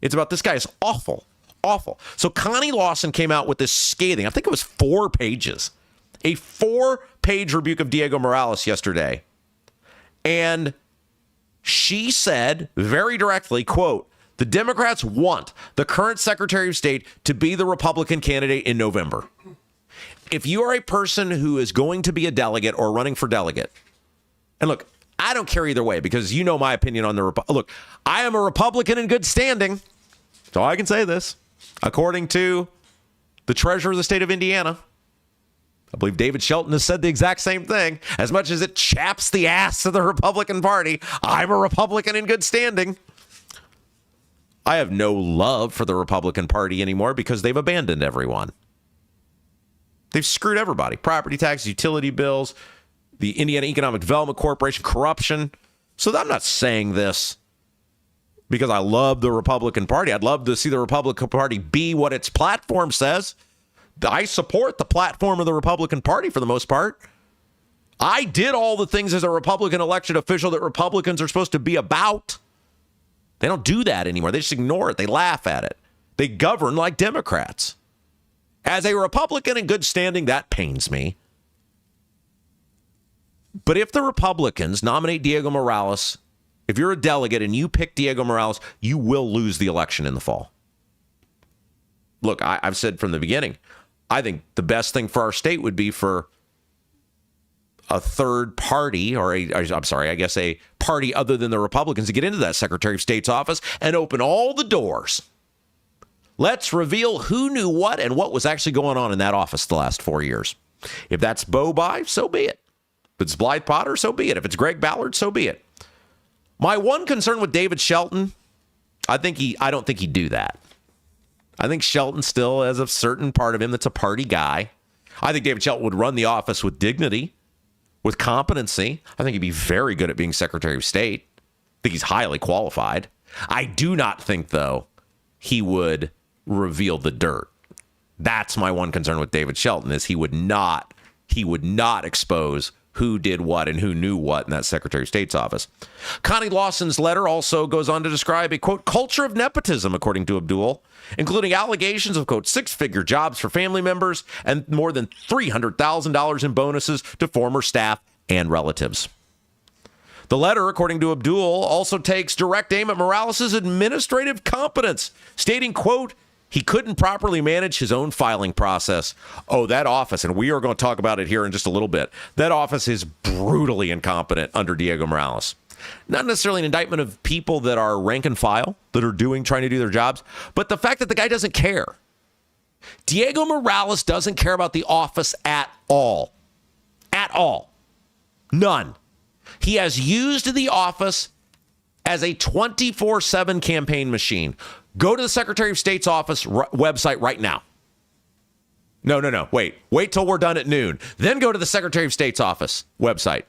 It's about this guy is awful. Awful. So Connie Lawson came out with this scathing, I think it was 4 pages, a 4-page rebuke of Diego Morales yesterday. And she said very directly, quote, the Democrats want the current Secretary of State to be the Republican candidate in November. If you are a person who is going to be a delegate or running for delegate, and look, I don't care either way because you know my opinion on the look, I am a Republican in good standing. So I can say this. According to the treasurer of the state of Indiana, I believe David Shelton has said the exact same thing. As much as it chaps the ass of the Republican Party, I'm a Republican in good standing. I have no love for the Republican Party anymore because they've abandoned everyone. They've screwed everybody. Property taxes, utility bills, the Indiana Economic Development Corporation, corruption. So I'm not saying this because I love the Republican Party. I'd love to see the Republican Party be what its platform says. I support the platform of the Republican Party for the most part. I did all the things as a Republican elected official that Republicans are supposed to be about. They don't do that anymore. They just ignore it. They laugh at it. They govern like Democrats. As a Republican in good standing, that pains me. But if the Republicans nominate Diego Morales, if you're a delegate and you pick Diego Morales, you will lose the election in the fall. Look, I've said from the beginning, I think the best thing for our state would be for a third party or a party other than the Republicans to get into that Secretary of State's office and open all the doors. Let's reveal who knew what and what was actually going on in that office the last 4 years. If that's Bo Bai, so be it. If it's Blythe Potter, so be it. If it's Greg Ballard, so be it. My one concern with David Shelton, I don't think he'd do that. I think Shelton still has a certain part of him that's a party guy. I think David Shelton would run the office with dignity, with competency. I think he'd be very good at being Secretary of State. I think he's highly qualified. I do not think, though, he would reveal the dirt. That's my one concern with David Shelton, is he would not expose who did what and who knew what in that Secretary of State's office. Connie Lawson's letter also goes on to describe a, quote, culture of nepotism, according to Abdul, including allegations of, quote, six-figure jobs for family members and more than $300,000 in bonuses to former staff and relatives. The letter, according to Abdul, also takes direct aim at Morales' administrative competence, stating, quote, he couldn't properly manage his own filing process. Oh, that office, and we are going to talk about it here in just a little bit, that office is brutally incompetent under Diego Morales. Not necessarily an indictment of people that are rank and file, that are trying to do their jobs, but the fact that the guy doesn't care. Diego Morales doesn't care about the office at all. At all. None. He has used the office as a 24/7 campaign machine. Go to the Secretary of State's office website right now. No. Wait till we're done at noon. Then go to the Secretary of State's office website.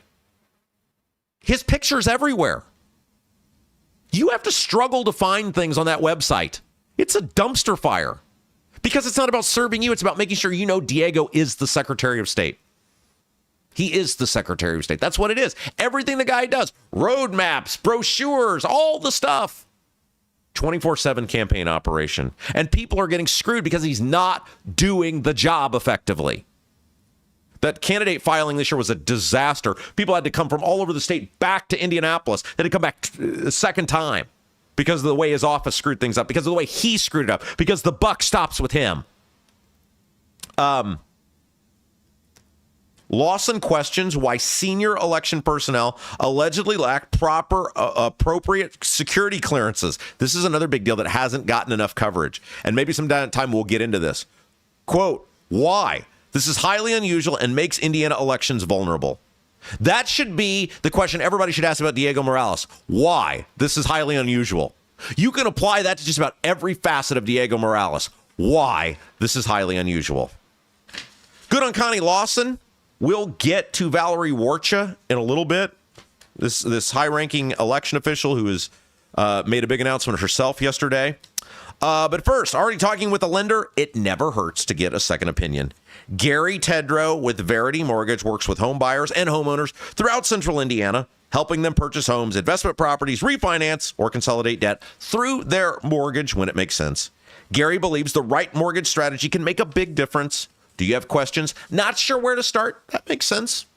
His picture's everywhere. You have to struggle to find things on that website. It's a dumpster fire. Because it's not about serving you. It's about making sure you know Diego is the Secretary of State. He is the Secretary of State. That's what it is. Everything the guy does. Road maps, brochures, all the stuff. 24/7 campaign operation. And people are getting screwed because he's not doing the job effectively. That candidate filing this year was a disaster. People had to come from all over the state back to Indianapolis. They had to come back a second time because of the way his office screwed things up, because of the way he screwed it up, because the buck stops with him. Lawson questions why senior election personnel allegedly lack proper, appropriate security clearances. This is another big deal that hasn't gotten enough coverage. And maybe some time we'll get into this. Quote, why? This is highly unusual and makes Indiana elections vulnerable. That should be the question everybody should ask about Diego Morales. Why? This is highly unusual. You can apply that to just about every facet of Diego Morales. Why? This is highly unusual. Good on Connie Lawson. We'll get to Valerie Warcha in a little bit. This high-ranking election official who has made a big announcement herself yesterday. But first, already talking with a lender, it never hurts to get a second opinion. Gary Tedrow with Verity Mortgage works with home buyers and homeowners throughout central Indiana, helping them purchase homes, investment properties, refinance, or consolidate debt through their mortgage when it makes sense. Gary believes the right mortgage strategy can make a big difference. Do you have questions? Not sure where to start? That makes sense.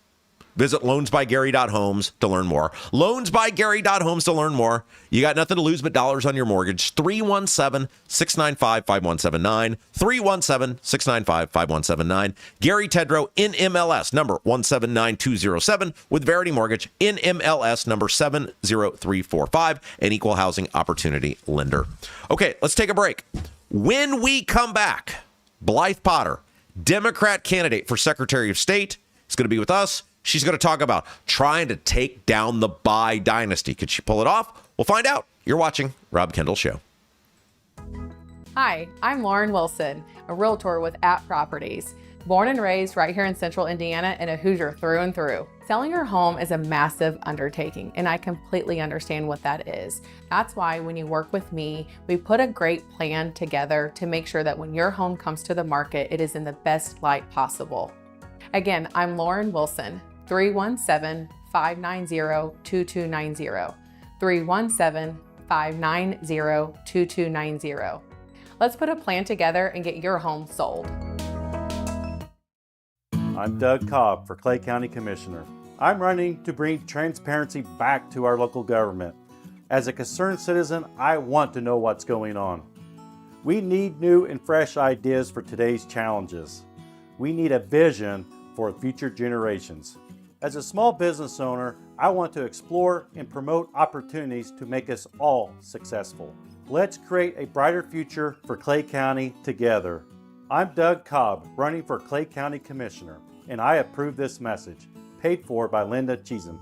Visit loansbygary.homes to learn more. Loansbygary.homes to learn more. You got nothing to lose but dollars on your mortgage. 317-695-5179. 317-695-5179. Gary Tedrow, NMLS number 179207 with Verity Mortgage, NMLS number 70345, an equal housing opportunity lender. Okay, let's take a break. When we come back, Blythe Potter, Democrat candidate for Secretary of State, is going to be with us. She's going to talk about trying to take down the buy dynasty. Could she pull it off? We'll find out. You're watching Rob Kendall Show. Hi, I'm Lauren Wilson, a realtor with App Properties. Born and raised right here in central Indiana and a Hoosier through and through. Selling your home is a massive undertaking, and I completely understand what that is. That's why when you work with me, we put a great plan together to make sure that when your home comes to the market, it is in the best light possible. Again, I'm Lauren Wilson, 317-590-2290. 317-590-2290. Let's put a plan together and get your home sold. I'm Doug Cobb for Clay County Commissioner. I'm running to bring transparency back to our local government. As a concerned citizen, I want to know what's going on. We need new and fresh ideas for today's challenges. We need a vision for future generations. As a small business owner, I want to explore and promote opportunities to make us all successful. Let's create a brighter future for Clay County together. I'm Doug Cobb, running for Clay County Commissioner, and I approve this message. Paid for by Linda Cheesem.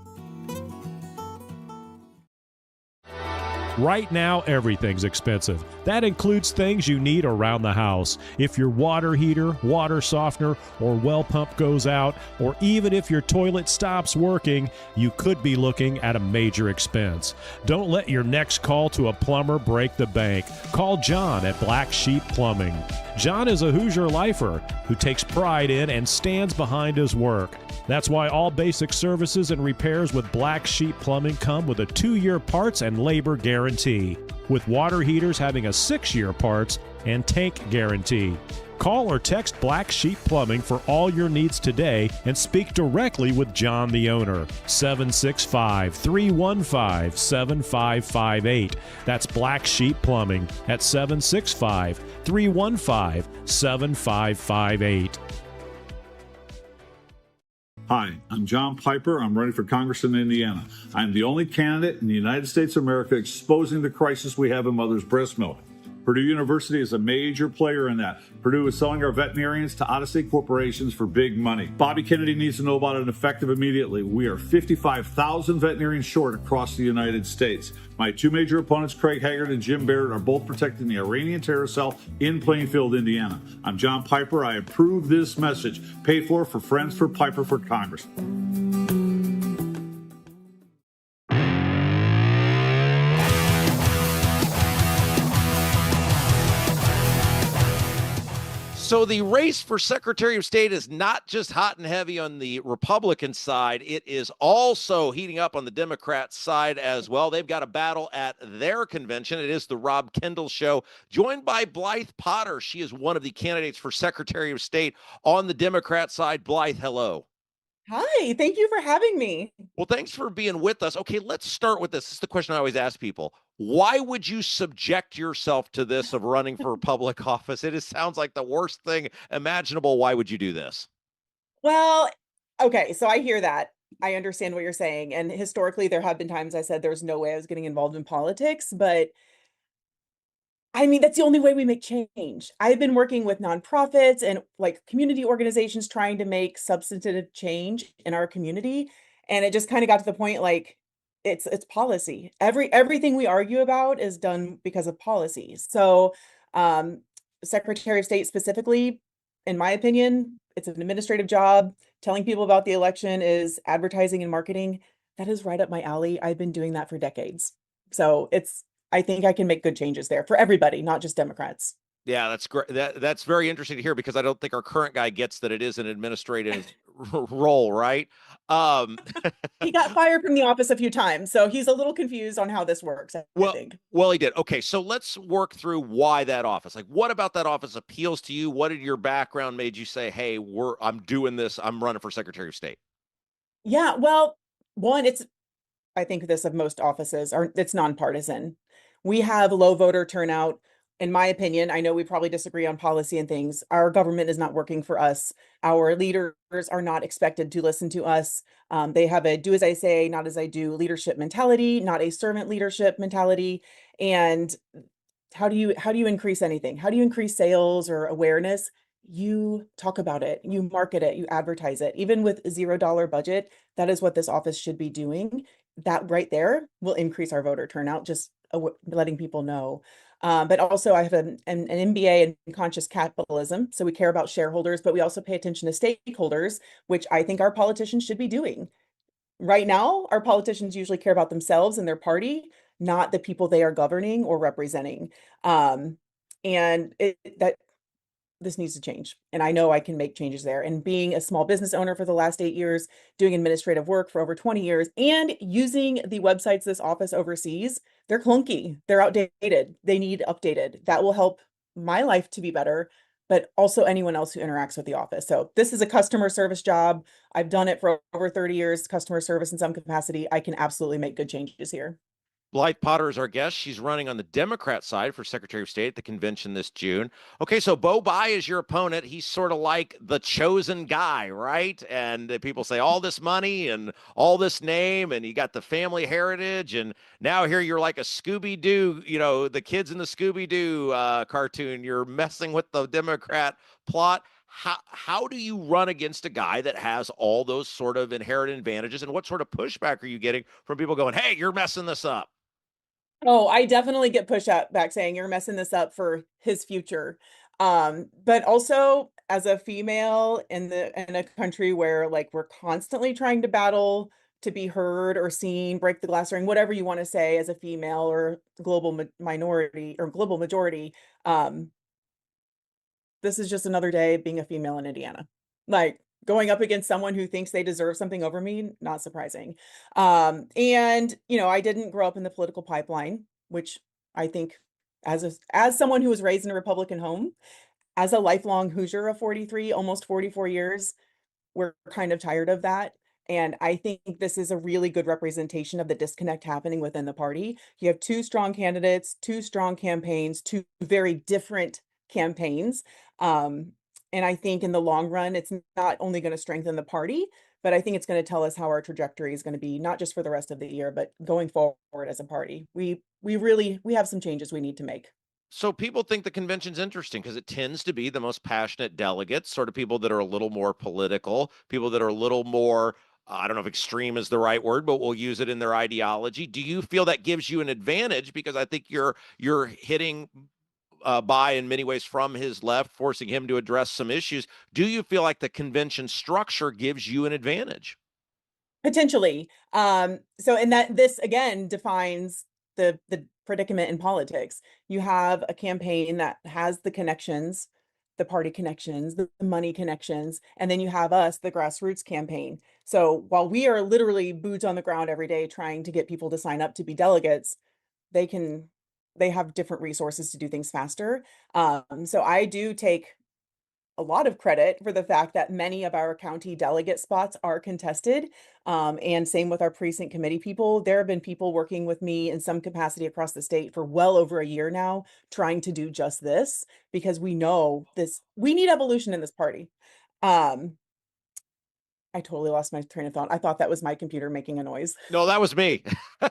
Right now, everything's expensive. That includes things you need around the house. If your water heater, water softener, or well pump goes out, or even if your toilet stops working, you could be looking at a major expense. Don't let your next call to a plumber break the bank. Call John at Black Sheep Plumbing. John is a Hoosier lifer who takes pride in and stands behind his work. That's why all basic services and repairs with Black Sheep Plumbing come with a 2-year parts and labor guarantee, with water heaters having a 6-year parts and tank guarantee. Call or text Black Sheep Plumbing for all your needs today and speak directly with John, the owner. 765-315-7558. That's Black Sheep Plumbing at 765-315-7558. Hi, I'm John Piper. I'm running for Congress in Indiana. I'm the only candidate in the United States of America exposing the crisis we have in mother's breast milk. Purdue University is a major player in that. Purdue is selling our veterinarians to out-of-state corporations for big money. Bobby Kennedy needs to know about it effective immediately. We are 55,000 veterinarians short across the United States. My two major opponents, Craig Haggard and Jim Barrett, are both protecting the Iranian terror cell in Plainfield, Indiana. I'm John Piper. I approve this message. Paid for Friends for Piper for Congress. So the race for Secretary of State is not just hot and heavy on the Republican side. It is also heating up on the Democrat side as well. They've got a battle at their convention. It is the Rob Kendall Show, joined by Blythe Potter. She is one of the candidates for Secretary of State on the Democrat side. Blythe, hello. Hi, thank you for having me. Well, thanks for being with us. Okay, let's start with this. This is the question I always ask people. Why would you subject yourself to this of running for public office? It sounds like the worst thing imaginable. Why would you do this? Well, okay, so I hear that. I understand what you're saying. And historically, there have been times I said there's no way I was getting involved in politics, but I mean, that's the only way we make change. I've been working with nonprofits and like community organizations trying to make substantive change in our community. And it just kind of got to the point like it's policy. Everything we argue about is done because of policy. So Secretary of State specifically, in my opinion, it's an administrative job. Telling people about the election is advertising and marketing. That is right up my alley. I've been doing that for decades. So I think I can make good changes there for everybody, not just Democrats. Yeah, that's great. That's very interesting to hear because I don't think our current guy gets that it is an administrative role, right? He got fired from the office a few times, so he's a little confused on how this works, I think. Well, he did. Okay, so let's work through why that office. Like, what about that office appeals to you? What did your background made you say, "Hey, I'm doing this. I'm running for Secretary of State"? Yeah, well, one, I think this of most offices it's nonpartisan. We have low voter turnout. In my opinion, I know we probably disagree on policy and things. Our government is not working for us. Our leaders are not expected to listen to us. They have a do as I say, not as I do leadership mentality, not a servant leadership mentality. And how do you increase anything? How do you increase sales or awareness? you talk about it, you market it, you advertise it. Even with $0 budget, that is what this office should be doing. That right there will increase our voter turnout, just letting people know. But also, I have an MBA in conscious capitalism. So we care about shareholders, but we also pay attention to stakeholders, which I think our politicians should be doing. Right now, our politicians usually care about themselves and their party, not the people they are governing or representing. And that this needs to change. And I know I can make changes there. And being a small business owner for the last 8 years, doing administrative work for over 20 years, and using the websites this office oversees, they're clunky, they're outdated, they need updated. That will help my life to be better, but also anyone else who interacts with the office. So this is a customer service job. I've done it for over 30 years, customer service in some capacity. I can absolutely make good changes here. Blythe Potter is our guest. She's running on the Democrat side for Secretary of State at the convention this June. Okay, so Bo Bai is your opponent. He's sort of like the chosen guy, right? And people say all this money and all this name, and you got the family heritage, and now here you're like a Scooby-Doo, the kids in the Scooby-Doo cartoon. You're messing with the Democrat plot. How do you run against a guy that has all those sort of inherent advantages, and what sort of pushback are you getting from people going, hey, you're messing this up? Oh, I definitely get back saying you're messing this up for his future. But also as a female in a country where like we're constantly trying to battle to be heard or seen, break the glass ring, whatever you want to say as a female or global minority or global majority, this is just another day being a female in Indiana. Like going up against someone who thinks they deserve something over me, not surprising. And I didn't grow up in the political pipeline, which I think as someone who was raised in a Republican home, as a lifelong Hoosier of 43, almost 44 years, we're kind of tired of that. And I think this is a really good representation of the disconnect happening within the party. You have two strong candidates, two strong campaigns, two very different campaigns. And I think in the long run, it's not only going to strengthen the party, but I think it's going to tell us how our trajectory is going to be, not just for the rest of the year, but going forward as a party. We have some changes we need to make. So people think the convention's interesting because it tends to be the most passionate delegates, sort of people that are a little more political, people that are a little more, I don't know if extreme is the right word, but we'll use it in their ideology. Do you feel that gives you an advantage? Because I think you're hitting Bai in many ways from his left, forcing him to address some issues. Do you feel like the convention structure gives you an advantage? Potentially. So and that this again defines the predicament in politics. You have a campaign that has the connections, the party connections, the money connections, and then you have us, the grassroots campaign. So while we are literally boots on the ground every day trying to get people to sign up to be delegates, they have different resources to do things faster. So I do take a lot of credit for the fact that many of our county delegate spots are contested. And same with our precinct committee people. There have been people working with me in some capacity across the state for well over a year now, trying to do just this, because we know we need evolution in this party. I totally lost my train of thought. I thought that was my computer making a noise. No, that was me. I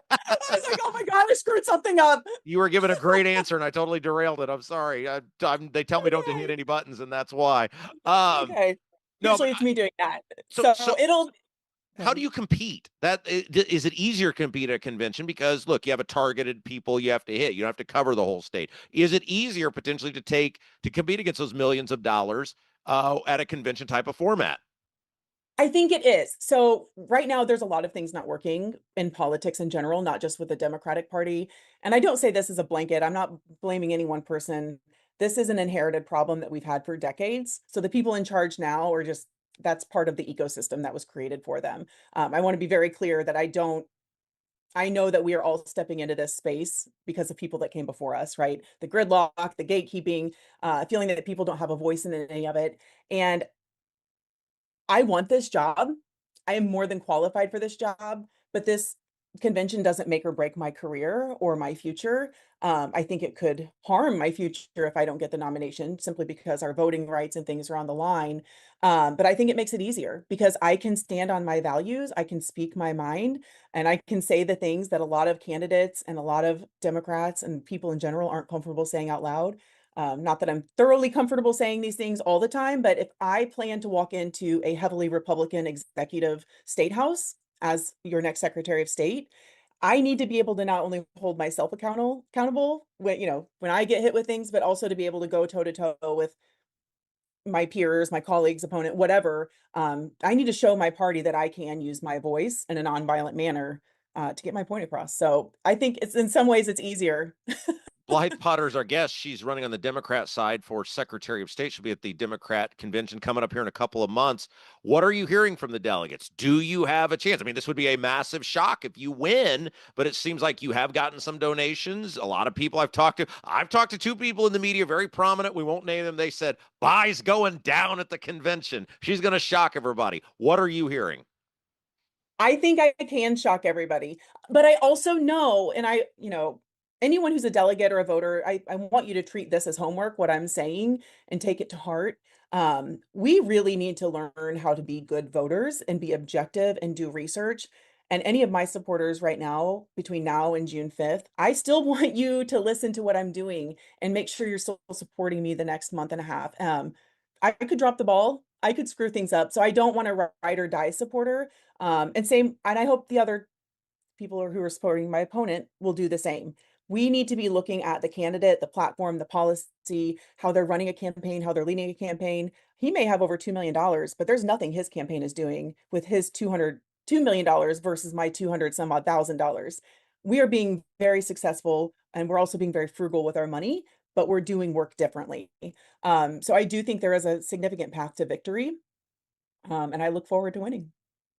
was like, oh my God, I screwed something up. You were given a great answer, and I totally derailed it. I'm sorry. They tell me don't to hit any buttons, and that's why. Okay. No, Usually it's me doing that. so So it'll. how do you compete? Is it easier to compete at a convention? Because look, you have a targeted people you have to hit. You don't have to cover the whole state. Is it easier potentially to compete against those millions of dollars at a convention type of format? I think it is. So right now, there's a lot of things not working in politics in general, not just with the Democratic Party. And I don't say this as a blanket. I'm not blaming any one person. This is an inherited problem that we've had for decades. So the people in charge now are just, that's part of the ecosystem that was created for them. I want to be very clear that I know that we are all stepping into this space because of people that came before us, right? The gridlock, the gatekeeping, feeling that people don't have a voice in any of it. And I want this job. I am more than qualified for this job, but this convention doesn't make or break my career or my future. I think it could harm my future if I don't get the nomination simply because our voting rights and things are on the line. But I think it makes it easier because I can stand on my values, I can speak my mind, and I can say the things that a lot of candidates and a lot of Democrats and people in general aren't comfortable saying out loud. Not that I'm thoroughly comfortable saying these things all the time, but if I plan to walk into a heavily Republican executive state house as your next Secretary of State, I need to be able to not only hold myself accountable when, when I get hit with things, but also to be able to go toe to toe with my peers, my colleagues, opponent, whatever. I need to show my party that I can use my voice in a nonviolent manner to get my point across. So I think it's in some ways it's easier. Blythe Potter is our guest. She's running on the Democrat side for Secretary of State. She'll be at the Democrat convention coming up here in a couple of months. What are you hearing from the delegates? Do you have a chance? I mean, this would be a massive shock if you win, but it seems like you have gotten some donations. A lot of people I've talked to two people in the media, very prominent. We won't name them. They said, Blythe's going down at the convention. She's going to shock everybody. What are you hearing? I think I can shock everybody, but I also know, and anyone who's a delegate or a voter, I want you to treat this as homework, what I'm saying, and take it to heart. We really need to learn how to be good voters and be objective and do research. And any of my supporters right now, between now and June 5th, I still want you to listen to what I'm doing and make sure you're still supporting me the next month and a half. I could drop the ball. I could screw things up. So I don't want a ride or die supporter. And I hope the other people who are supporting my opponent will do the same. We need to be looking at the candidate, the platform, the policy, how they're running a campaign, how they're leading a campaign. He may have over $2 million, but there's nothing his campaign is doing with his $2 million versus my 200 some odd $1,000. We are being very successful, and we're also being very frugal with our money, but we're doing work differently. So I do think there is a significant path to victory, and I look forward to winning.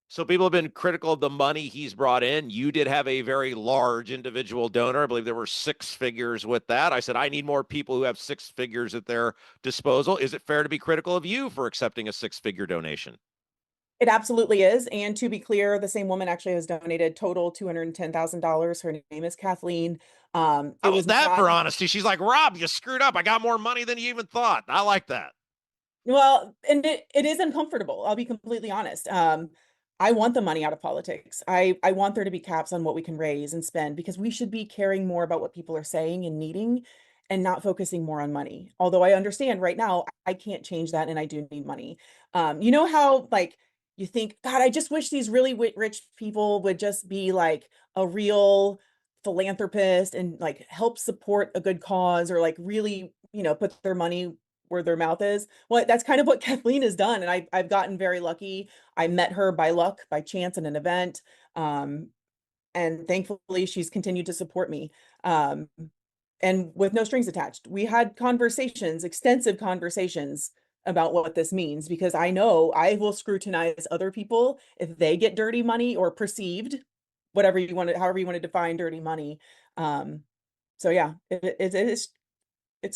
So people have been critical of the money he's brought in. You did have a very large individual donor. I believe there were 6 figures with that. I said, I need more people who have 6 figures at their disposal. Is it fair to be critical of you for accepting a 6-figure donation? It absolutely is. And to be clear, the same woman actually has donated total $210,000. Her name is Kathleen. How was that for honesty? She's like, Rob, you screwed up. I got more money than you even thought. I like that. Well, and it is uncomfortable. I'll be completely honest. I want the money out of politics. I want there to be caps on what we can raise and spend because we should be caring more about what people are saying and needing and not focusing more on money. Although I understand right now I can't change that and I do need money. You know how like you think, God, I just wish these really rich people would just be like a real philanthropist and like help support a good cause or like really, put their money where their mouth is. Well, that's kind of what Kathleen has done. And I've gotten very lucky. I met her by luck, by chance in an event. And thankfully she's continued to support me. And with no strings attached. We had conversations, extensive conversations about what this means, because I know I will scrutinize other people if they get dirty money or perceived, however you want to define dirty money. So yeah, it's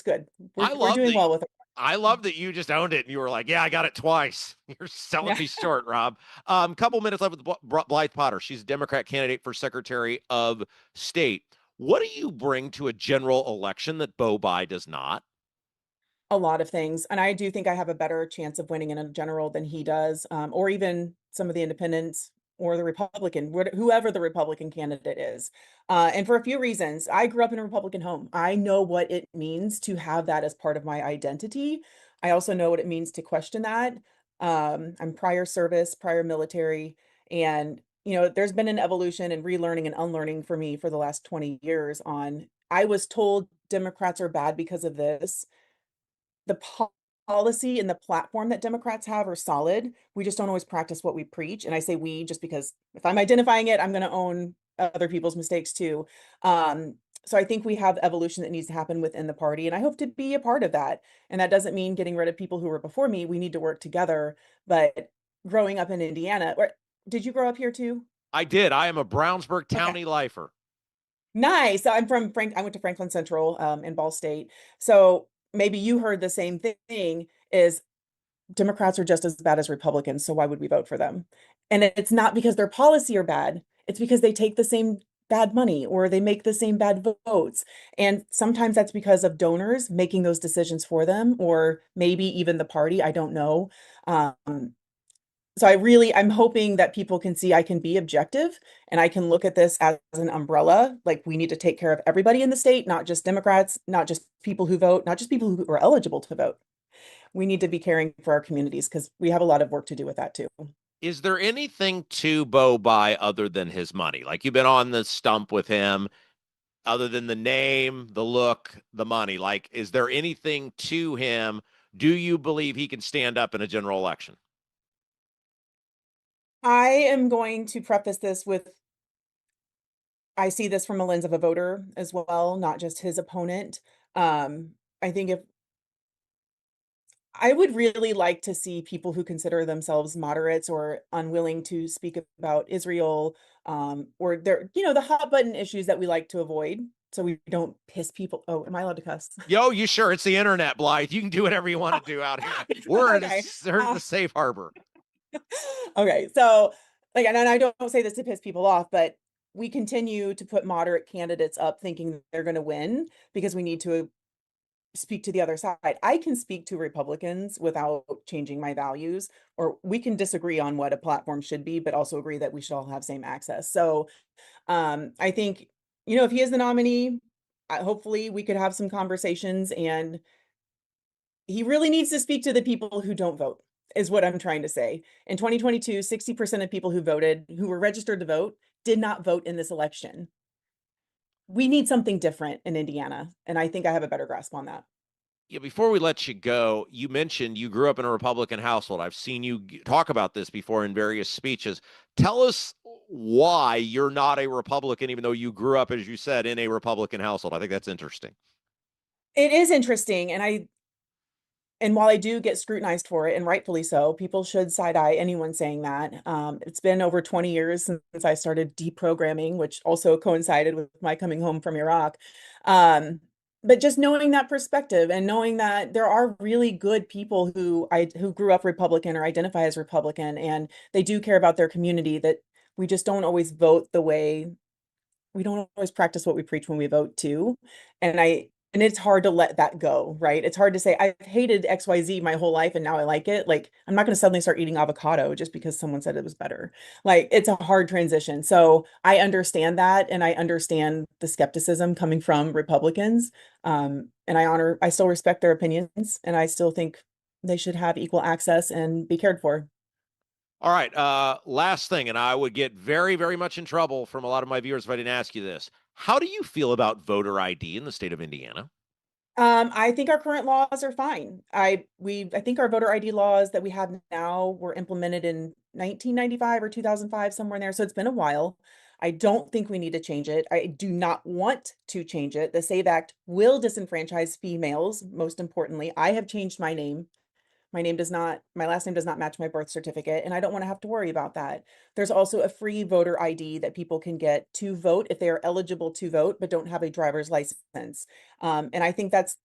good. We're doing well with it. I love that you just owned it and you were like, yeah, I got it twice. You're selling me short, Rob. Couple minutes left with Blythe Potter. She's a Democrat candidate for Secretary of State. What do you bring to a general election that Bo Bai does not? A lot of things. And I do think I have a better chance of winning in a general than he does, or even some of the independents or the Republican, whoever the Republican candidate is. And for a few reasons, I grew up in a Republican home. I know what it means to have that as part of my identity. I also know what it means to question that. I'm prior service, prior military, and there's been an evolution and relearning and unlearning for me for the last 20 years on, I was told Democrats are bad because of this. The policy and the platform that Democrats have are solid. We just don't always practice what we preach. And I say we just because if I'm identifying it, I'm going to own other people's mistakes too. So I think we have evolution that needs to happen within the party, and I hope to be a part of that. And that doesn't mean getting rid of people who were before me. We need to work together. But growing up in Indiana, did you grow up here too? I did. I am a Brownsburg County lifer. Nice. I'm from I went to Franklin Central in Ball State. So maybe you heard the same thing, is Democrats are just as bad as Republicans, so why would we vote for them? And it's not because their policy are bad, it's because they take the same bad money or they make the same bad votes. And sometimes that's because of donors making those decisions for them, or maybe even the party, I don't know. so I'm hoping that people can see I can be objective and I can look at this as an umbrella. Like, we need to take care of everybody in the state, not just Democrats, not just people who vote, not just people who are eligible to vote. We need to be caring for our communities because we have a lot of work to do with that too. Is there anything to Bo by other than his money? Like, you've been on the stump with him, other than the name, the look, the money. Like, is there anything to him? Do you believe he can stand up in a general election? I am going to preface this with I see this from a lens of a voter as well, not just his opponent. I think if I would really like to see people who consider themselves moderates or unwilling to speak about Israel, or the hot button issues that we like to avoid so we don't piss people. Oh, am I allowed to cuss? Yo, you sure? It's the internet, Blythe. You can do whatever you want to do out here. We're Okay. in the safe harbor. Okay, so like, and I don't say this to piss people off, but we continue to put moderate candidates up thinking they're going to win because we need to speak to the other side. I can speak to Republicans without changing my values, or we can disagree on what a platform should be, but also agree that we should all have same access. So I think, if he is the nominee, hopefully we could have some conversations, and he really needs to speak to the people who don't vote, is what I'm trying to say. In 2022, 60% of people who were registered to vote, did not vote in this election. We need something different in Indiana, and I think I have a better grasp on that. Yeah, before we let you go, you mentioned you grew up in a Republican household. I've seen you talk about this before in various speeches. Tell us why you're not a Republican, even though you grew up, as you said, in a Republican household. I think that's interesting. It is interesting, and while I do get scrutinized for it, and rightfully so, people should side eye anyone saying that. It's been over 20 years since I started deprogramming, which also coincided with my coming home from Iraq. But just knowing that perspective and knowing that there are really good people who grew up Republican or identify as Republican, and they do care about their community, that we just don't always vote the way we don't always practice what we preach when we vote too. And it's hard to let that go, right? It's hard to say, I've hated XYZ my whole life and now I like it. Like, I'm not going to suddenly start eating avocado just because someone said it was better. Like, it's a hard transition. So I understand that. And I understand the skepticism coming from Republicans. And I still respect their opinions. And I still think they should have equal access and be cared for. All right. Last thing, and I would get very, very much in trouble from a lot of my viewers if I didn't ask you this. How do you feel about voter ID in the state of Indiana? I think our current laws are fine. I think our voter ID laws that we have now were implemented in 1995 or 2005, somewhere in there. So it's been a while. I don't think we need to change it. I do not want to change it. The SAVE Act will disenfranchise females, most importantly. I have changed my name. My last name does not match my birth certificate, and I don't want to have to worry about that. There's also a free voter ID that people can get to vote if they are eligible to vote, but don't have a driver's license. And I think that's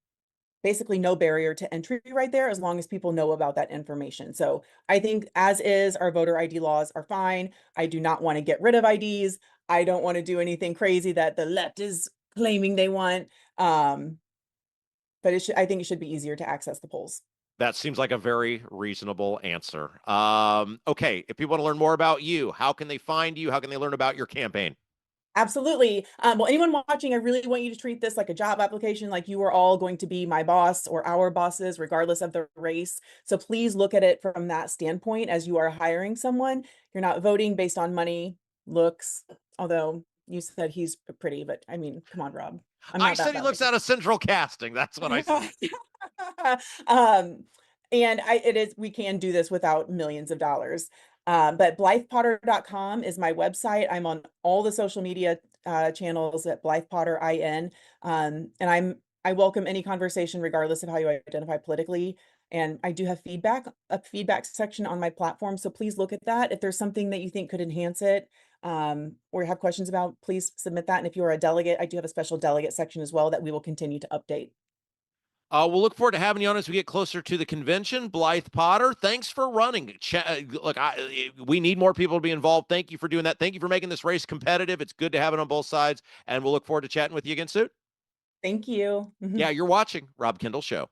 basically no barrier to entry right there, as long as people know about that information. So I think as is, our voter ID laws are fine. I do not want to get rid of IDs. I don't want to do anything crazy that the left is claiming they want. But I think it should be easier to access the polls. That seems like a very reasonable answer. Okay, if people want to learn more about you, how can they find you? How can they learn about your campaign? Absolutely. Well, anyone watching, I really want you to treat this like a job application, like you are all going to be my boss or our bosses, regardless of the race. So please look at it from that standpoint as you are hiring someone. You're not voting based on money, looks, although you said he's pretty, but I mean, come on, Rob. I said he looks out of central casting. That's what I said. And we can do this without millions of dollars. But blythepotter.com is my website. I'm on all the social media channels at Blythe Potter IN. And I welcome any conversation regardless of how you identify politically. And I do have a feedback section on my platform. So please look at that. If there's something that you think could enhance it, or have questions about, please submit that. And if you are a delegate, I do have a special delegate section as well that we will continue to update. We'll look forward to having you on as we get closer to the convention. Blythe Potter, thanks for running. Look, we need more people to be involved. Thank you for doing that. Thank you for making this race competitive. It's good to have it on both sides, and we'll look forward to chatting with you again soon. Thank you. Yeah, you're watching Rob Kendall Show.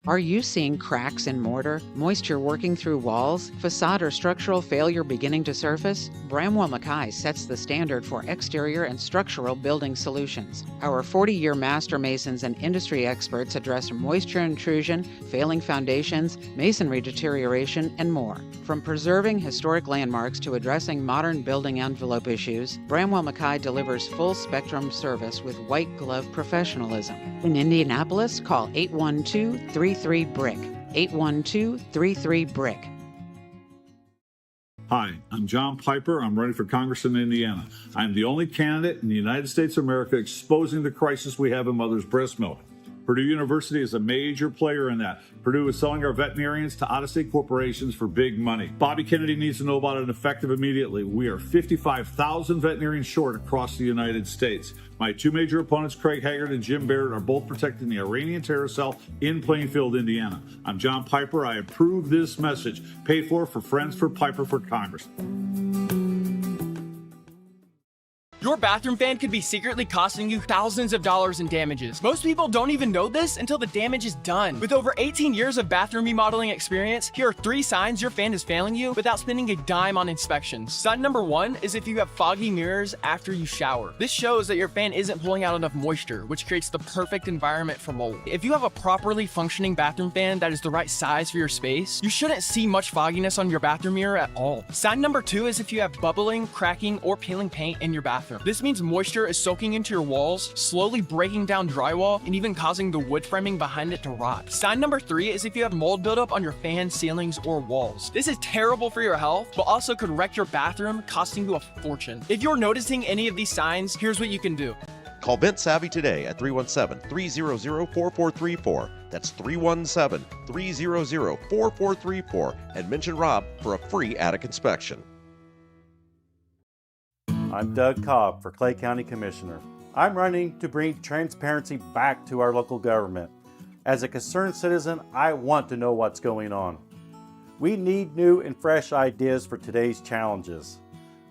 Are you seeing cracks in mortar, moisture working through walls, facade or structural failure beginning to surface? Bramwell Mackay sets the standard for exterior and structural building solutions. Our 40-year master masons and industry experts address moisture intrusion, failing foundations, masonry deterioration, and more. From preserving historic landmarks to addressing modern building envelope issues, Bramwell Mackay delivers full-spectrum service with white-glove professionalism. In Indianapolis, call 812-33-BRICK. 812-33-BRICK. Hi, I'm John Piper. I'm running for Congress in Indiana. I'm the only candidate in the United States of America exposing the crisis we have in mother's breast milk. Purdue University is a major player in that. Purdue is selling our veterinarians to out-of-state corporations for big money. Bobby Kennedy needs to know about it effective immediately. We are 55,000 veterinarians short across the United States. My two major opponents, Craig Haggard and Jim Barrett, are both protecting the Iranian terror cell in Plainfield, Indiana. I'm John Piper. I approve this message. Paid for Friends for Piper for Congress. Your bathroom fan could be secretly costing you thousands of dollars in damages. Most people don't even know this until the damage is done. With over 18 years of bathroom remodeling experience, here are 3 signs your fan is failing you without spending a dime on inspections. Sign number 1 is if you have foggy mirrors after you shower. This shows that your fan isn't pulling out enough moisture, which creates the perfect environment for mold. If you have a properly functioning bathroom fan that is the right size for your space, you shouldn't see much fogginess on your bathroom mirror at all. Sign number 2 is if you have bubbling, cracking, or peeling paint in your bathroom. This means moisture is soaking into your walls, slowly breaking down drywall, and even causing the wood framing behind it to rot. Sign number 3 is if you have mold buildup on your fan, ceilings, or walls. This is terrible for your health, but also could wreck your bathroom, costing you a fortune. If you're noticing any of these signs, here's what you can do. Call Vent Savvy today at 317-300-4434. That's 317-300-4434 and mention Rob for a free attic inspection. I'm Doug Cobb for Clay County Commissioner. I'm running to bring transparency back to our local government. As a concerned citizen, I want to know what's going on. We need new and fresh ideas for today's challenges.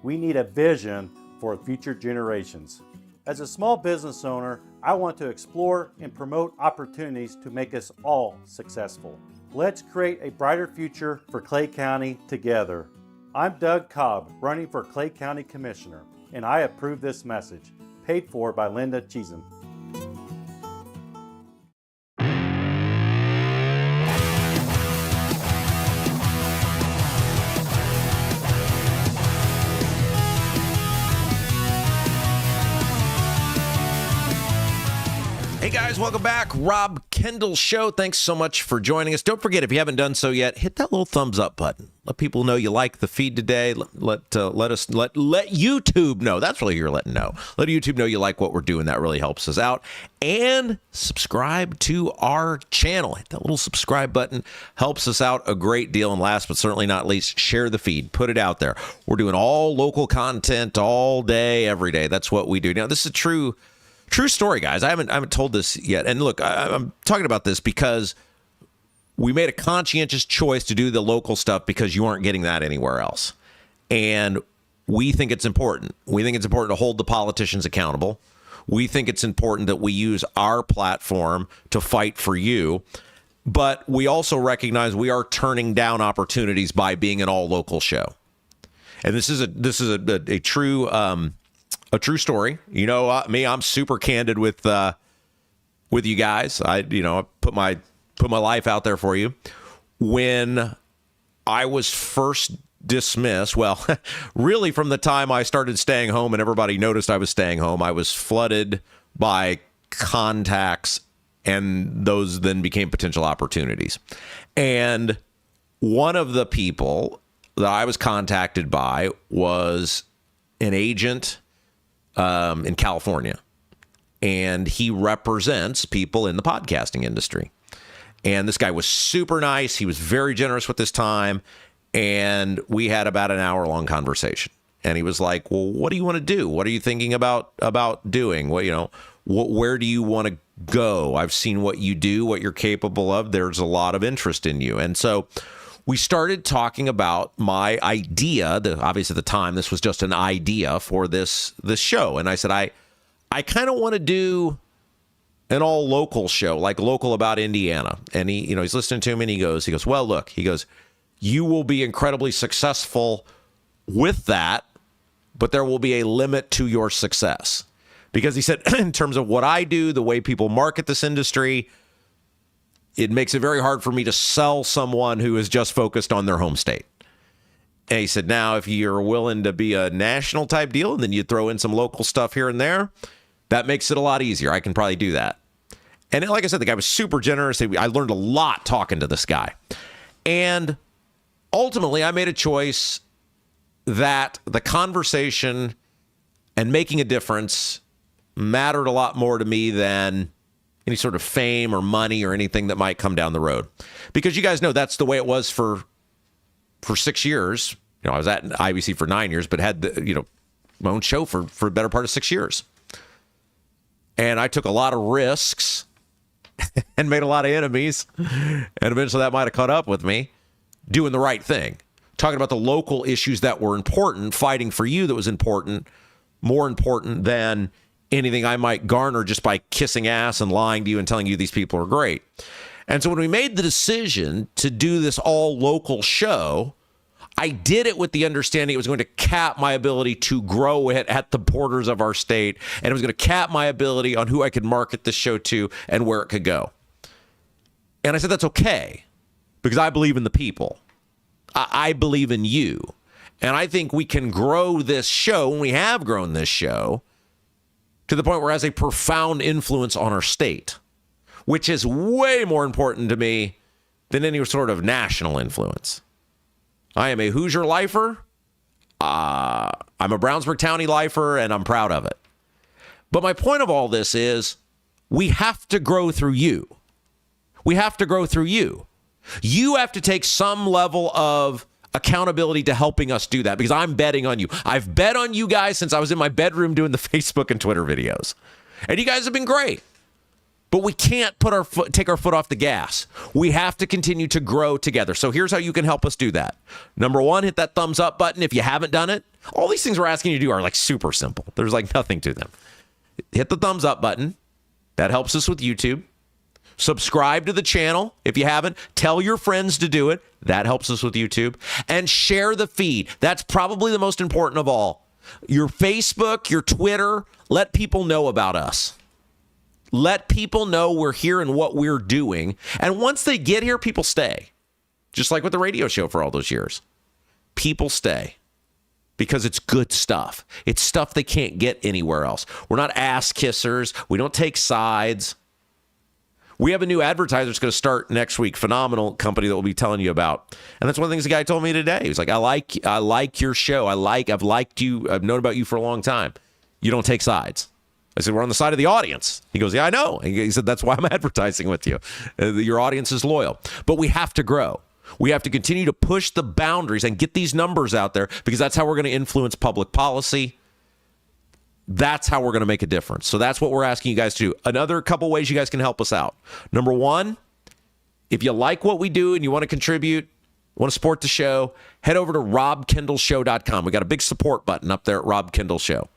We need a vision for future generations. As a small business owner, I want to explore and promote opportunities to make us all successful. Let's create a brighter future for Clay County together. I'm Doug Cobb, running for Clay County Commissioner, and I approve this message. Paid for by Linda Cheatham. Hey guys, welcome back. Rob Kendall Show. Thanks so much for joining us. Don't forget, if you haven't done so yet, hit that little thumbs up button. Let people know you like the feed today. Let YouTube know. That's really who you're letting know. Let YouTube know you like what we're doing. That really helps us out. And subscribe to our channel. Hit that little subscribe button. Helps us out a great deal. And last but certainly not least, share the feed. Put it out there. We're doing all local content all day, every day. That's what we do. Now, this is a true story, guys. I haven't told this yet. And look, I'm talking about this because we made a conscientious choice to do the local stuff because you aren't getting that anywhere else. And we think it's important. We think it's important to hold the politicians accountable. We think it's important that we use our platform to fight for you. But we also recognize we are turning down opportunities by being an all local show. And this is a true story. You know me, I'm super candid with you guys. I put my life out there for you. When I was first dismissed, well, really from the time I started staying home and everybody noticed I was staying home, I was flooded by contacts, and those then became potential opportunities. And one of the people that I was contacted by was an agent in California, and he represents people in the podcasting industry. And this guy was super nice. He was very generous with his time, and we had about an hour-long conversation. And he was like, "Well, what do you want to do? What are you thinking about doing? Where do you want to go? I've seen what you do, what you're capable of. There's a lot of interest in you." And so we started talking about my idea. Obviously, at the time, this was just an idea for this show. And I said, I kind of want to do an all local show, like Local About Indiana. And he's listening to him and he goes, well, look, you will be incredibly successful with that, but there will be a limit to your success. Because he said, in terms of what I do, the way people market this industry, it makes it very hard for me to sell someone who is just focused on their home state. And he said, now, if you're willing to be a national type deal and then you throw in some local stuff here and there, that makes it a lot easier. I can probably do that. And like I said, the guy was super generous. I learned a lot talking to this guy. And ultimately, I made a choice that the conversation and making a difference mattered a lot more to me than any sort of fame or money or anything that might come down the road. Because you guys know that's the way it was for 6 years. I was at IBC for 9 years, but had my own show for the better part of 6 years. And I took a lot of risks and made a lot of enemies. And eventually that might have caught up with me doing the right thing. Talking about the local issues that were important, fighting for you that was important, more important than anything I might garner just by kissing ass and lying to you and telling you these people are great. And so when we made the decision to do this all local show, I did it with the understanding it was going to cap my ability to grow it at the borders of our state, and it was going to cap my ability on who I could market this show to and where it could go. And I said, that's okay, because I believe in the people. I believe in you. And I think we can grow this show, and we have grown this show, to the point where it has a profound influence on our state, which is way more important to me than any sort of national influence. I am a Hoosier lifer. I'm a Brownsburg County lifer, and I'm proud of it. But my point of all this is we have to grow through you. We have to grow through you. You have to take some level of accountability to helping us do that, because I'm betting on you. I've bet on you guys since I was in my bedroom doing the Facebook and Twitter videos. And you guys have been great. But we can't take our foot off the gas. We have to continue to grow together. So here's how you can help us do that. Number one, hit that thumbs up button if you haven't done it. All these things we're asking you to do are like super simple. There's like nothing to them. Hit the thumbs up button. That helps us with YouTube. Subscribe to the channel if you haven't. Tell your friends to do it. That helps us with YouTube. And share the feed. That's probably the most important of all. Your Facebook, your Twitter, let people know about us. Let people know we're here and what we're doing. And once they get here, people stay. Just like with the radio show for all those years. People stay. Because it's good stuff. It's stuff they can't get anywhere else. We're not ass kissers. We don't take sides. We have a new advertiser that's going to start next week. Phenomenal company that we'll be telling you about. And that's one of the things the guy told me today. He was like, I like your show. I've liked you. I've known about you for a long time. You don't take sides. I said, we're on the side of the audience. He goes, yeah, I know. He said, that's why I'm advertising with you. Your audience is loyal. But we have to grow. We have to continue to push the boundaries and get these numbers out there, because that's how we're going to influence public policy. That's how we're going to make a difference. So that's what we're asking you guys to do. Another couple ways you guys can help us out. Number one, if you like what we do and you want to contribute, want to support the show, head over to robkendallshow.com. We got a big support button up there at Rob Kendall Show.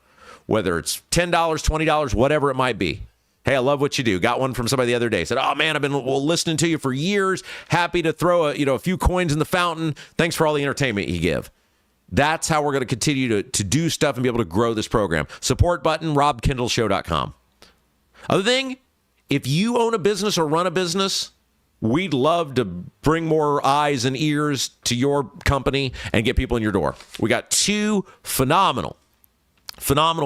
Whether it's $10, $20, whatever it might be. Hey, I love what you do. Got one from somebody the other day. Said, oh, man, I've been listening to you for years. Happy to throw a few coins in the fountain. Thanks for all the entertainment you give. That's how we're going to continue to do stuff and be able to grow this program. Support button, robkendallshow.com. Other thing, if you own a business or run a business, we'd love to bring more eyes and ears to your company and get people in your door. We got two phenomenal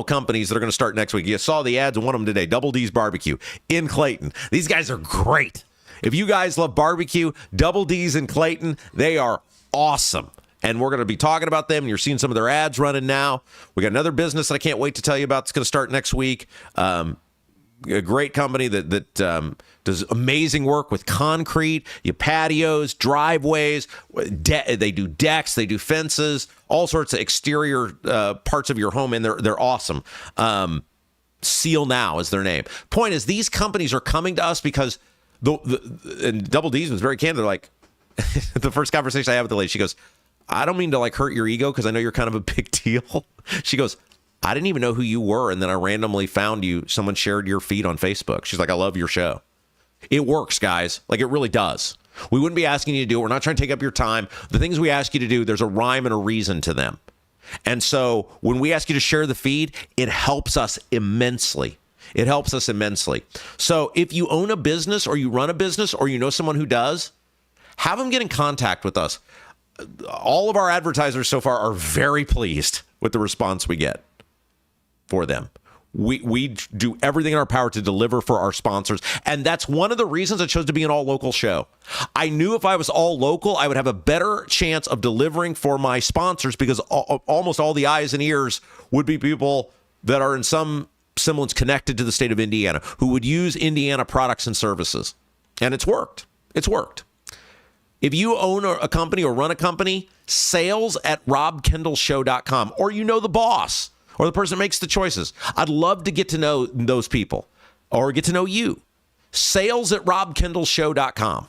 companies that are going to start next week. You saw the ads on one of them today, Double D's Barbecue in Clayton. These guys are great. If you guys love barbecue, Double D's in Clayton, they are awesome. And we're going to be talking about them. You're seeing some of their ads running now. We got another business that I can't wait to tell you about that's going to start next week. A great company that does amazing work with concrete, your patios, driveways. They do decks, they do fences, all sorts of exterior parts of your home, and they're awesome. Seal Now is their name. Point is, these companies are coming to us because and Double D's was very candid. They're like, the first conversation I had with the lady, she goes, I don't mean to hurt your ego, because I know you're kind of a big deal. She goes, I didn't even know who you were, and then I randomly found you. Someone shared your feed on Facebook. She's like, I love your show. It works, guys. Like, it really does. We wouldn't be asking you to do it. We're not trying to take up your time. The things we ask you to do, there's a rhyme and a reason to them. And so when we ask you to share the feed, it helps us immensely. It helps us immensely. So if you own a business or you run a business or you know someone who does, have them get in contact with us. All of our advertisers so far are very pleased with the response we get for them. We do everything in our power to deliver for our sponsors. And that's one of the reasons I chose to be an all local show. I knew if I was all local, I would have a better chance of delivering for my sponsors because almost all the eyes and ears would be people that are in some semblance connected to the state of Indiana who would use Indiana products and services. And it's worked. It's worked. If you own a company or run a company, sales@robkendallshow.com, or you know the boss or the person that makes the choices. I'd love to get to know those people or get to know you. Sales@robkendallshow.com.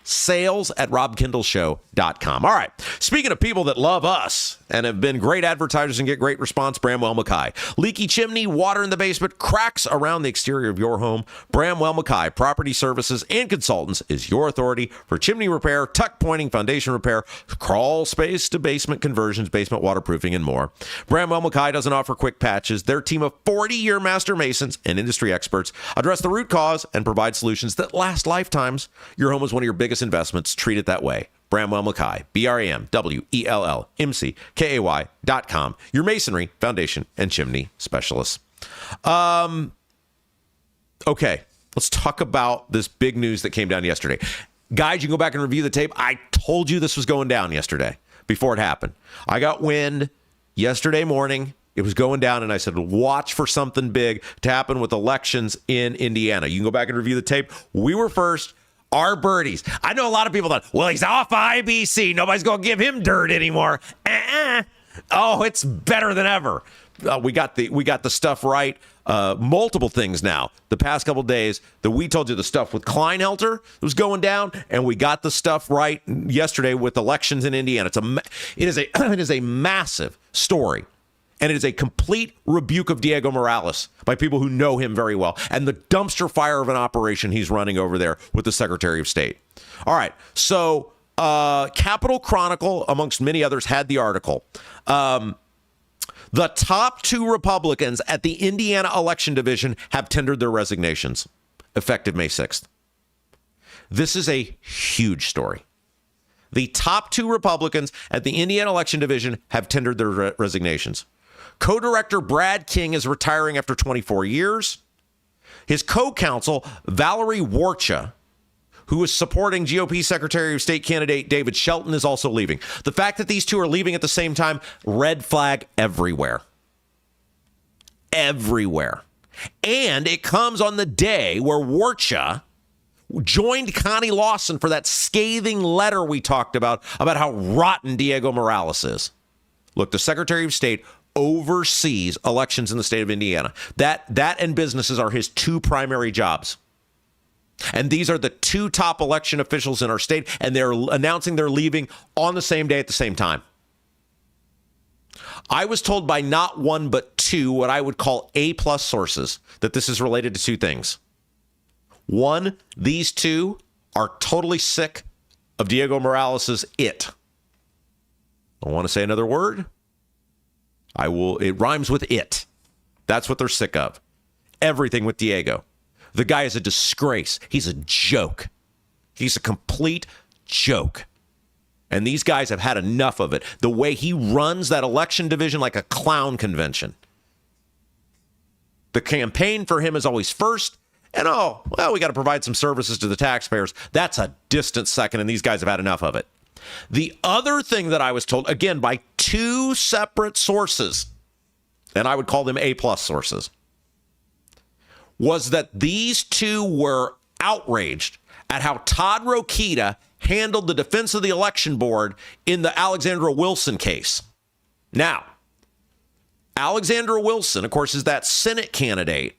Sales@robkendallshow.com. All right. Speaking of people that love us and have been great advertisers and get great response, Bramwell Mackay. Leaky chimney, water in the basement, cracks around the exterior of your home. Bramwell Mackay Property Services and Consultants is your authority for chimney repair, tuck pointing, foundation repair, crawl space to basement conversions, basement waterproofing, and more. Bramwell Mackay doesn't offer quick patches. Their team of 40-year master masons and industry experts address the root cause and provide solutions that last lifetimes. Your home is one of your biggest investments. Treat it that way. Bramwell Mackay, BRAMWELLMCKAY.com. Your masonry, foundation, and chimney specialists. Okay, let's talk about this big news that came down yesterday. Guys, you can go back and review the tape. I told you this was going down yesterday before it happened. I got wind yesterday morning. It was going down, and I said, watch for something big to happen with elections in Indiana. You can go back and review the tape. We were first. Our birdies. I know a lot of people thought, well, he's off IBC. Nobody's going to give him dirt anymore. Oh, it's better than ever. We got the stuff right. Multiple things now. The past couple of days that we told you the stuff with Kleinhelter was going down, and we got the stuff right yesterday with elections in Indiana. It is a massive story. And it is a complete rebuke of Diego Morales by people who know him very well and the dumpster fire of an operation he's running over there with the Secretary of State. All right. So Capitol Chronicle, amongst many others, had the article. The top two Republicans at the Indiana election division have tendered their resignations effective May 6th. This is a huge story. The top two Republicans at the Indiana election division have tendered their resignations. Co-director Brad King is retiring after 24 years. His co-counsel, Valerie Warcha, who is supporting GOP Secretary of State candidate David Shelton, is also leaving. The fact that these two are leaving at the same time, red flag everywhere. Everywhere. And it comes on the day where Warcha joined Connie Lawson for that scathing letter we talked about how rotten Diego Morales is. Look, the Secretary of State oversees elections in the state of Indiana. That and businesses are his two primary jobs. And these are the two top election officials in our state, and they're announcing they're leaving on the same day at the same time. I was told by not one but two, what I would call A-plus sources, that this is related to two things. One, these two are totally sick of Diego Morales' it. I want to say another word. It rhymes with it. That's what they're sick of. Everything with Diego. The guy is a disgrace. He's a joke. He's a complete joke. And these guys have had enough of it. The way he runs that election division like a clown convention. The campaign for him is always first. And we got to provide some services to the taxpayers. That's a distant second, and these guys have had enough of it. The other thing that I was told, again, by two separate sources, and I would call them A-plus sources, was that these two were outraged at how Todd Rokita handled the defense of the election board in the Alexandra Wilson case. Now, Alexandra Wilson, of course, is that Senate candidate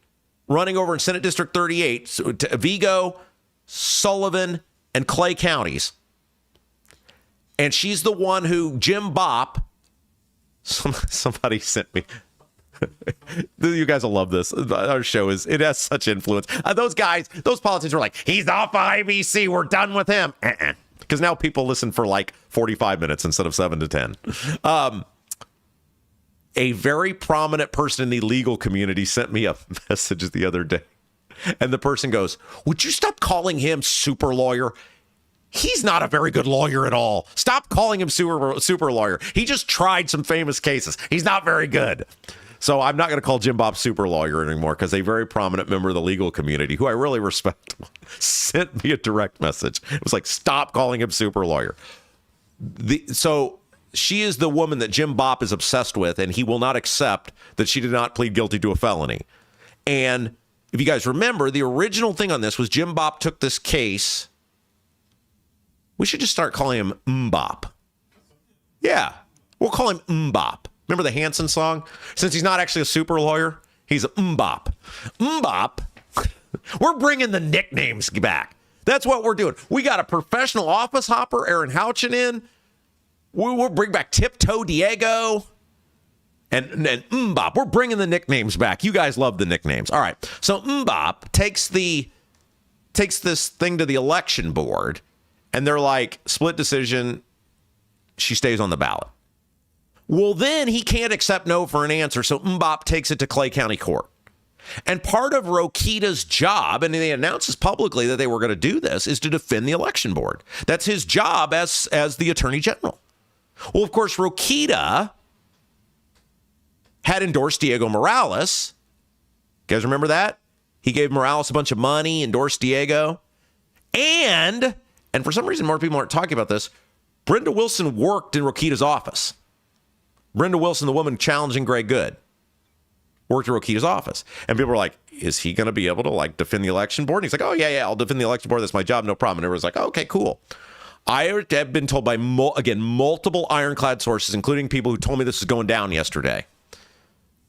running over in Senate District 38, to Vigo, Sullivan, and Clay counties. And she's the one who Jim Bopp, somebody sent me You guys will love this. Our show it has such influence. Those politicians were like, he's off IBC. We're done with him. Because now people listen for like 45 minutes instead of 7 to 10. A very prominent person in the legal community sent me a message the other day. And the person goes, would you stop calling him super lawyer? He's not a very good lawyer at all. Stop calling him super lawyer. He just tried some famous cases. He's not very good. So I'm not going to call Jim Bob super lawyer anymore because a very prominent member of the legal community, who I really respect, sent me a direct message. It was like, stop calling him super lawyer. So she is the woman that Jim Bob is obsessed with, and he will not accept that she did not plead guilty to a felony. And if you guys remember, the original thing on this was Jim Bob took this case. We should just start calling him Mbop. Yeah, we'll call him Mbop. Remember the Hanson song? Since he's not actually a super lawyer, he's a Mbop. Mbop. We're bringing the nicknames back. That's what we're doing. We got a professional office hopper, Aaron Houchin, in. We'll bring back Tiptoe Diego and Mbop. We're bringing the nicknames back. You guys love the nicknames. All right. So Mbop takes this thing to the election board. And they're like, split decision, she stays on the ballot. Well, then he can't accept no for an answer, so Mbop takes it to Clay County Court. And part of Rokita's job, and they announced this publicly that they were going to do this, is to defend the election board. That's his job as the attorney general. Well, of course, Rokita had endorsed Diego Morales. You guys remember that? He gave Morales a bunch of money, endorsed Diego. And for some reason, more people aren't talking about this, Brenda Wilson worked in Rokita's office. Brenda Wilson, the woman challenging Greg Good, worked at Rokita's office. And people were like, is he going to be able to like defend the election board? And he's like, oh, yeah, I'll defend the election board. That's my job. No problem. And everyone's like, okay, cool. I have been told by, multiple ironclad sources, including people who told me this is going down yesterday,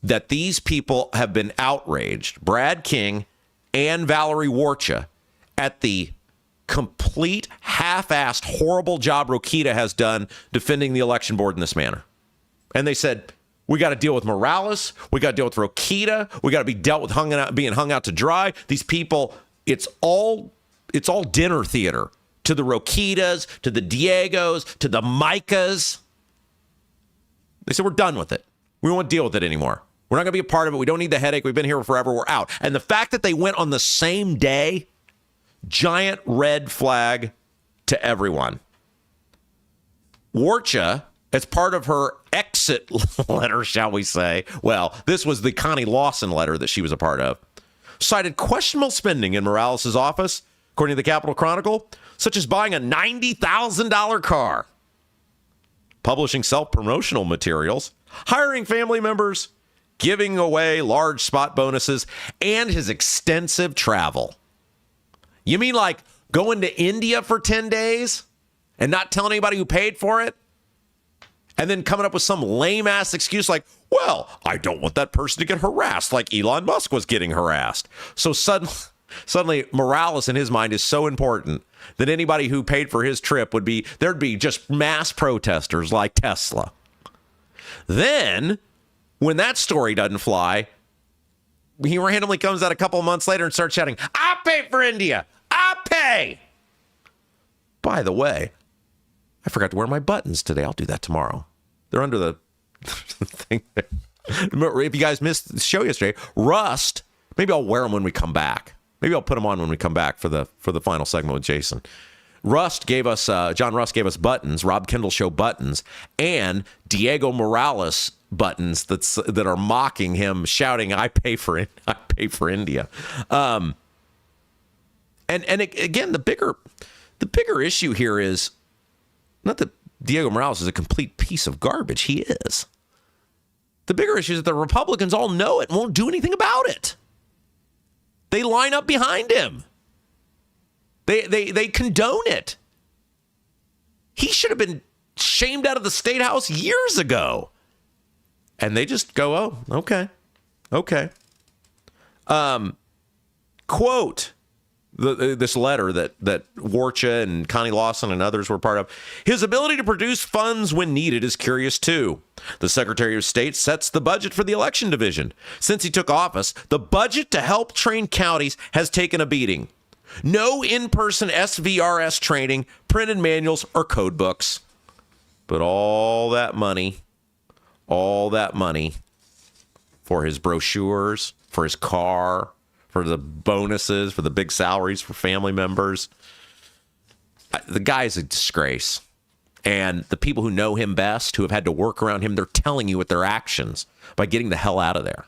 that these people have been outraged, Brad King and Valerie Warcha, at the complete half-assed horrible job Rokita has done defending the election board in this manner. And they said, we got to deal with Morales, we got to deal with Rokita, we got to be dealt with being hung out to dry. These people, it's all dinner theater to the Rokitas, to the Diegos, to the Micahs. They said, we're done with it. We don't want to deal with it anymore. We're not going to be a part of it. We don't need the headache. We've been here forever. We're out. And the fact that they went on the same day, giant red flag to everyone. Warcha, as part of her exit letter, shall we say, well, this was the Connie Lawson letter that she was a part of, cited questionable spending in Morales' office, according to the Capitol Chronicle, such as buying a $90,000 car, publishing self-promotional materials, hiring family members, giving away large spot bonuses, and his extensive travel. You mean like going to India for 10 days and not telling anybody who paid for it? And then coming up with some lame-ass excuse like, well, I don't want that person to get harassed like Elon Musk was getting harassed. So suddenly Morales in his mind is so important that anybody who paid for his trip there'd be just mass protesters like Tesla. Then, when that story doesn't fly, he randomly comes out a couple of months later and starts shouting, I pay for India. I pay. By the way, I forgot to wear my buttons today. I'll do that tomorrow. They're under the thing there. Remember, if you guys missed the show yesterday, Rust, maybe I'll wear them when we come back. Maybe I'll put them on when we come back for the final segment with Jason. John Rust gave us buttons, Rob Kendall Show buttons, and Diego Morales buttons that are mocking him, shouting, I pay for India. Again, the bigger issue here is not that Diego Morales is a complete piece of garbage. He is. The bigger issue is that the Republicans all know it and won't do anything about it. They line up behind him. They condone it. He should have been shamed out of the State House years ago. And they just go, oh, okay. Quote, this letter that Warcha and Connie Lawson and others were part of. His ability to produce funds when needed is curious, too. The Secretary of State sets the budget for the election division. Since he took office, the budget to help train counties has taken a beating. No in-person SVRS training, printed manuals, or code books. But all that money for his brochures, for his car, for the bonuses, for the big salaries for family members. The guy's a disgrace. And the people who know him best, who have had to work around him, they're telling you with their actions by getting the hell out of there.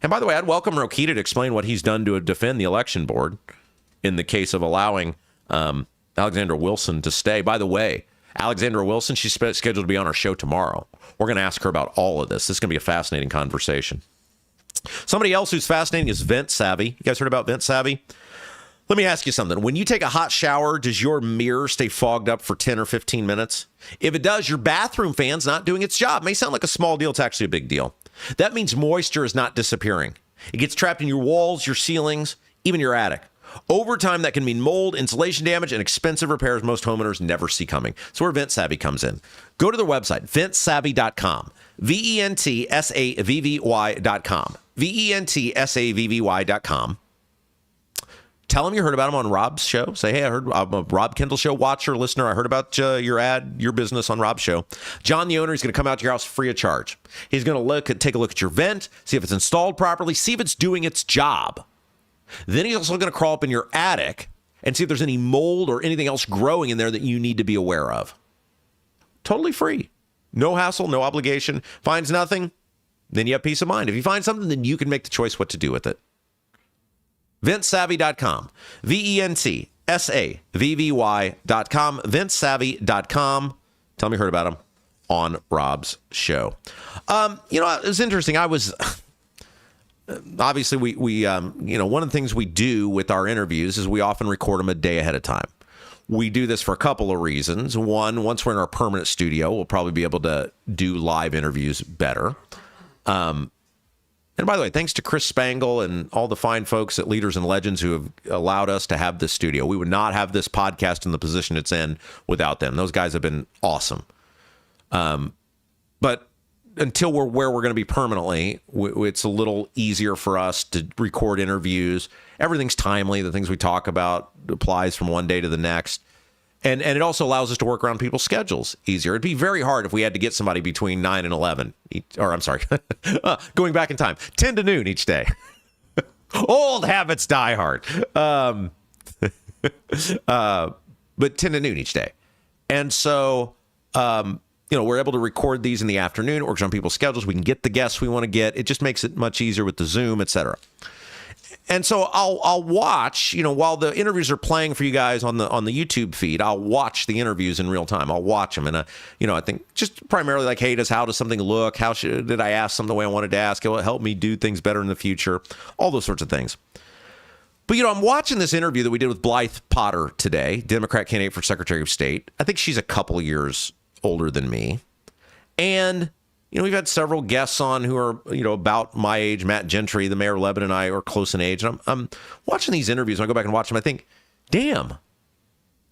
And by the way, I'd welcome Rokita to explain what he's done to defend the election board in the case of allowing Alexandra Wilson to stay. By the way, Alexandra Wilson, she's scheduled to be on our show tomorrow. We're going to ask her about all of this. This is going to be a fascinating conversation. Somebody else who's fascinating is Vent Savvy. You guys heard about Vent Savvy? Let me ask you something. When you take a hot shower, does your mirror stay fogged up for 10 or 15 minutes? If it does, your bathroom fan's not doing its job. It may sound like a small deal. It's actually a big deal. That means moisture is not disappearing. It gets trapped in your walls, your ceilings, even your attic. Over time, that can mean mold, insulation damage, and expensive repairs most homeowners never see coming. So where Vent Savvy comes in. Go to their website, ventsavvy.com. VENTSAVVY.com. VENTSAVVY.com. Tell them you heard about them on Rob's show. Say, hey, I'm a Rob Kendall Show watcher, listener. I heard about your business on Rob's show. John, the owner, is going to come out to your house free of charge. He's going to take a look at your vent, see if it's installed properly, see if it's doing its job. Then he's also going to crawl up in your attic and see if there's any mold or anything else growing in there that you need to be aware of. Totally free. No hassle, no obligation. Finds nothing, then you have peace of mind. If you find something, then you can make the choice what to do with it. Ventsavvy.com. VENTSAVVY.com. Ventsavvy.com. Tell me you heard about them on Rob's show. It was interesting. I was... Obviously, we one of the things we do with our interviews is we often record them a day ahead of time. We do this for a couple of reasons. One, once we're in our permanent studio, we'll probably be able to do live interviews better. And by the way, thanks to Chris Spangle and all the fine folks at Leaders and Legends who have allowed us to have this studio. We would not have this podcast in the position it's in without them. Those guys have been awesome. But until we're where we're going to be permanently, it's a little easier for us to record interviews. Everything's timely. The things we talk about applies from one day to the next. And it also allows us to work around people's schedules easier. It'd be very hard if we had to get somebody between 9 and 11. Going back in time, 10 to noon each day. Old habits die hard. But 10 to noon each day. And so... we're able to record these in the afternoon, works on people's schedules. We can get the guests we want to get. It just makes it much easier with the Zoom, etc. And so I'll watch, while the interviews are playing for you guys on the YouTube feed, I'll watch the interviews in real time. I'll watch them. And, I think just primarily like, hey, how does something look? Did I ask something the way I wanted to ask? It will help me do things better in the future. All those sorts of things. But, I'm watching this interview that we did with Blythe Potter today, Democrat candidate for Secretary of State. I think she's a couple of years older than me. And, we've had several guests on who are, about my age. Matt Gentry, the mayor of Lebanon, and I are close in age. And I'm watching these interviews. And I go back and watch them. I think, damn,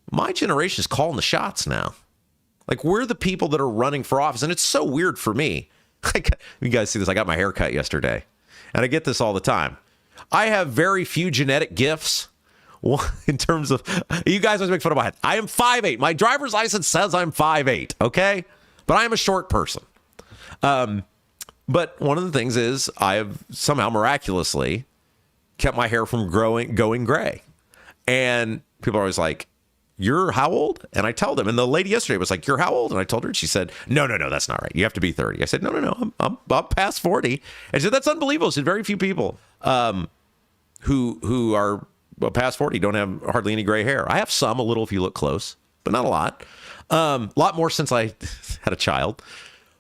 my generation is calling the shots now. Like, we're the people that are running for office. And it's so weird for me. You guys see this. I got my hair cut yesterday. And I get this all the time. I have very few genetic gifts. In terms of, you guys always make fun of my head. I am 5'8". My driver's license says I'm 5'8", okay? But I am a short person. But one of the things is I have somehow miraculously kept my hair from going gray. And people are always like, you're how old? And I tell them. And the lady yesterday was like, you're how old? And I told her, and she said, no, that's not right. You have to be 30. I said, no, I'm past 40. And she said, that's unbelievable. She said, very few people who are past 40 don't have hardly any gray hair. I have some, a little if you look close, but not a lot. A lot more since I had a child.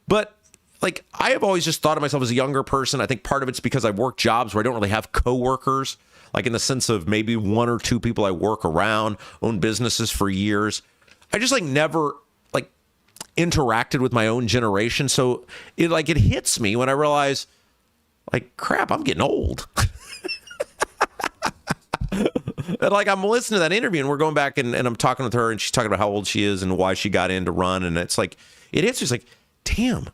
But like, I have always just thought of myself as a younger person. I think part of it's because I've worked jobs where I don't really have coworkers, like in the sense of maybe one or two people I work around, own businesses for years. I just never interacted with my own generation. So it hits me when I realize crap, I'm getting old. Like, I'm listening to that interview, and we're going back, and I'm talking with her, and she's talking about how old she is and why she got in to run, and it's like, it hits me, it's like, damn.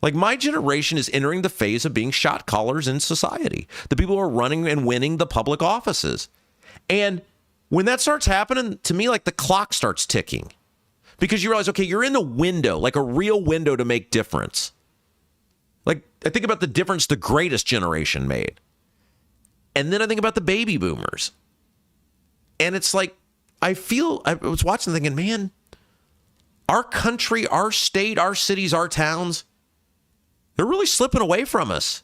Like, my generation is entering the phase of being shot callers in society. The people who are running and winning the public offices. And when that starts happening, to me, like, the clock starts ticking. Because you realize, okay, you're in a window, like a real window to make difference. Like, I think about the difference the greatest generation made. And then I think about the baby boomers. And it's like, I was watching thinking, man, our country, our state, our cities, our towns, they're really slipping away from us.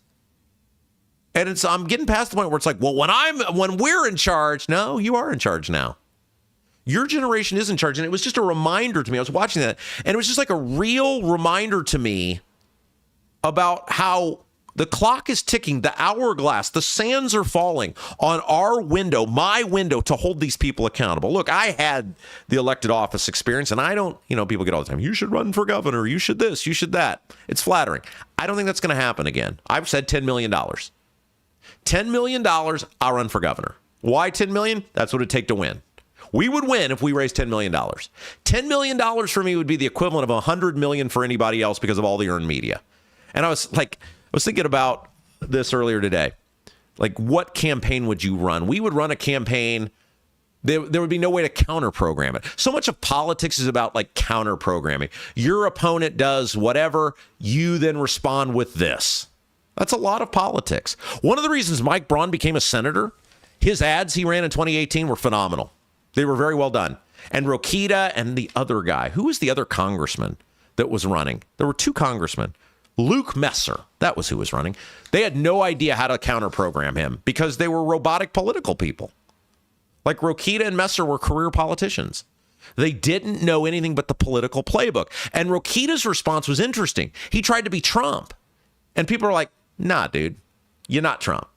And I'm getting past the point where it's like, well, when we're in charge, no, you are in charge now. Your generation is in charge. And it was just a reminder to me. I was watching that, and it was just like a real reminder to me about how the clock is ticking, the hourglass, the sands are falling on our window, my window, to hold these people accountable. Look, I had the elected office experience, and I don't, people get all the time, you should run for governor, you should this, you should that. It's flattering. I don't think that's going to happen again. I've said $10 million. $10 million, I'll run for governor. Why $10 million? That's what it'd take to win. We would win if we raised $10 million. $10 million for me would be the equivalent of $100 million for anybody else because of all the earned media. And I was thinking about this earlier today. Like, what campaign would you run? We would run a campaign. There would be no way to counter program it. So much of politics is about like counter programming. Your opponent does whatever, you then respond with this. That's a lot of politics. One of the reasons Mike Braun became a senator, his ads he ran in 2018 were phenomenal. They were very well done. And Rokita and the other guy, who was the other congressman that was running? There were two congressmen. Luke Messer, that was who was running. They had no idea how to counter program him because they were robotic political people. Like, Rokita and Messer were career politicians. They didn't know anything but the political playbook. And Rokita's response was interesting. He tried to be Trump. And people are like, nah, dude, you're not Trump.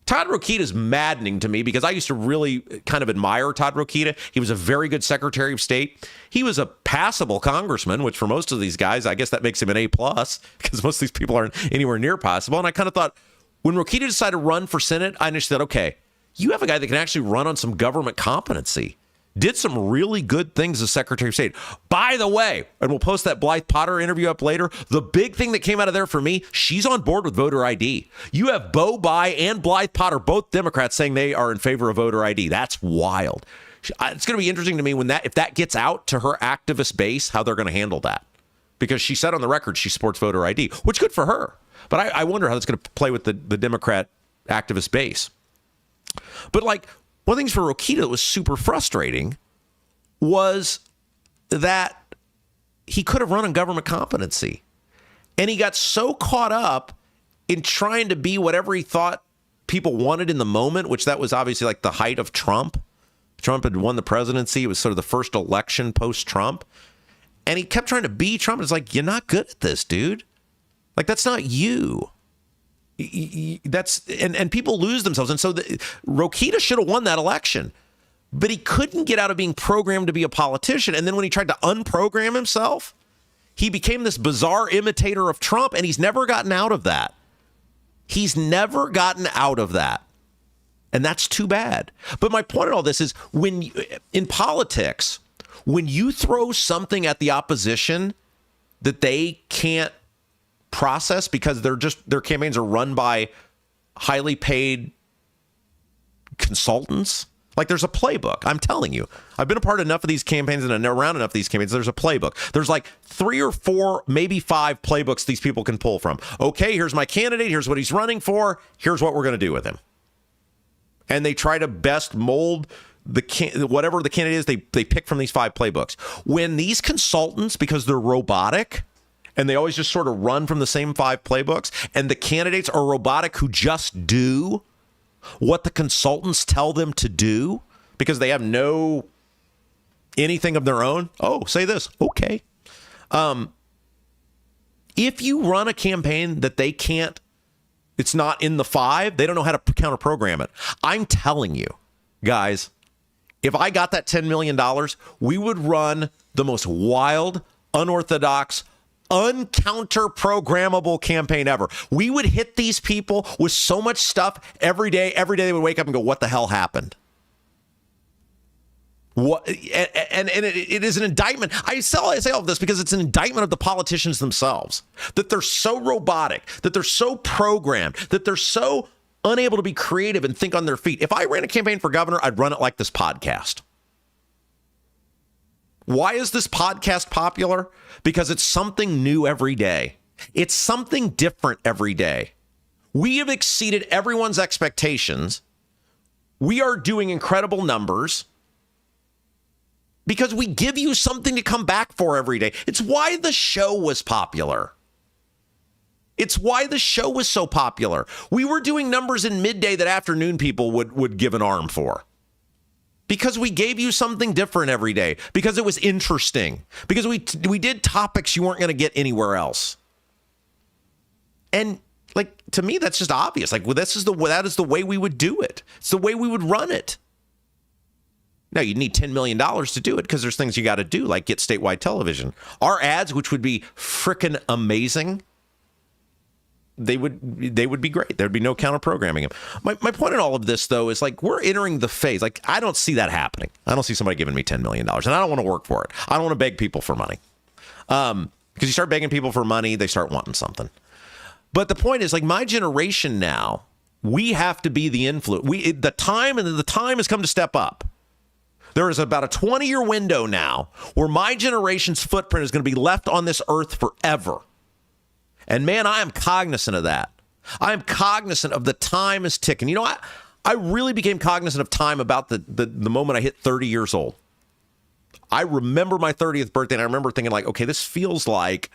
Todd Rokita is maddening to me because I used to really kind of admire Todd Rokita. He was a very good Secretary of State. He was a passable congressman, which for most of these guys, I guess that makes him an A+, because most of these people aren't anywhere near possible. And I kind of thought, when Rokita decided to run for Senate, I understood, okay, you have a guy that can actually run on some government competency. Did some really good things as Secretary of State. By the way, and we'll post that Blythe Potter interview up later, the big thing that came out of there for me, she's on board with voter ID. You have Bo Bai and Blythe Potter, both Democrats, saying they are in favor of voter ID. That's wild. It's going to be interesting to me if that gets out to her activist base, how they're going to handle that. Because she said on the record she supports voter ID, which good for her. But I wonder how that's going to play with the Democrat activist base. But like, one of the things for Rokita that was super frustrating was that he could have run on government competency. And he got so caught up in trying to be whatever he thought people wanted in the moment, which that was obviously like the height of Trump. Trump had won the presidency. It was sort of the first election post-Trump. And he kept trying to be Trump. It's like, you're not good at this, dude. Like, that's not you. And people lose themselves. And so Rokita should have won that election, but he couldn't get out of being programmed to be a politician. And then when he tried to unprogram himself, he became this bizarre imitator of Trump, and he's never gotten out of that. He's never gotten out of that. And that's too bad. But my point in all this is, in politics, when you throw something at the opposition that they can't process because their campaigns are run by highly paid consultants. Like, there's a playbook. I'm telling you, I've been a part of enough of these campaigns and around enough of these campaigns. There's a playbook. There's like 3 or 4, maybe 5 playbooks these people can pull from. Okay, here's my candidate. Here's what he's running for. Here's what we're going to do with him. And they try to best mold whatever the candidate is. They pick from these 5 playbooks. When these consultants, because they're robotic, and they always just sort of run from the same 5 playbooks, and the candidates are robotic who just do what the consultants tell them to do because they have no anything of their own. Oh, say this. Okay. If you run a campaign that they can't, it's not in the 5, they don't know how to counter program it. I'm telling you, guys, if I got that $10 million, we would run the most wild, unorthodox, uncounter-programmable campaign ever. We would hit these people with so much stuff every day. Every day they would wake up and go, what the hell happened? What, and it is an indictment. I say all of this because it's an indictment of the politicians themselves, that they're so robotic, that they're so programmed, that they're so unable to be creative and think on their feet. If I ran a campaign for governor, I'd run it like this podcast. Why is this podcast popular? Because it's something new every day. It's something different every day. We have exceeded everyone's expectations. We are doing incredible numbers because we give you something to come back for every day. It's why the show was popular. It's why the show was so popular. We were doing numbers in midday that afternoon people would give an arm for. Because we gave you something different every day. Because it was interesting. Because we did topics you weren't going to get anywhere else. And like, to me, that's just obvious. Like, well, that is the way we would do it. It's the way we would run it. Now, you'd need $10 million to do it because there's things you got to do, like get statewide television. Our ads, which would be frickin' amazing, they would be great. There'd be no counter programming them. My point in all of this, though, is like we're entering the phase. Like, I don't see that happening. I don't see somebody giving me $10 million, and I don't want to work for it. I don't want to beg people for money. Because you start begging people for money, they start wanting something. But the point is, like, my generation now, we have to be the influence. The time has come to step up. There is about a 20-year window now where my generation's footprint is going to be left on this earth forever. And man, I am cognizant of that. I am cognizant of the time is ticking. You know, I really became cognizant of time about the moment I hit 30 years old. I remember my 30th birthday, and I remember thinking like, okay, this feels like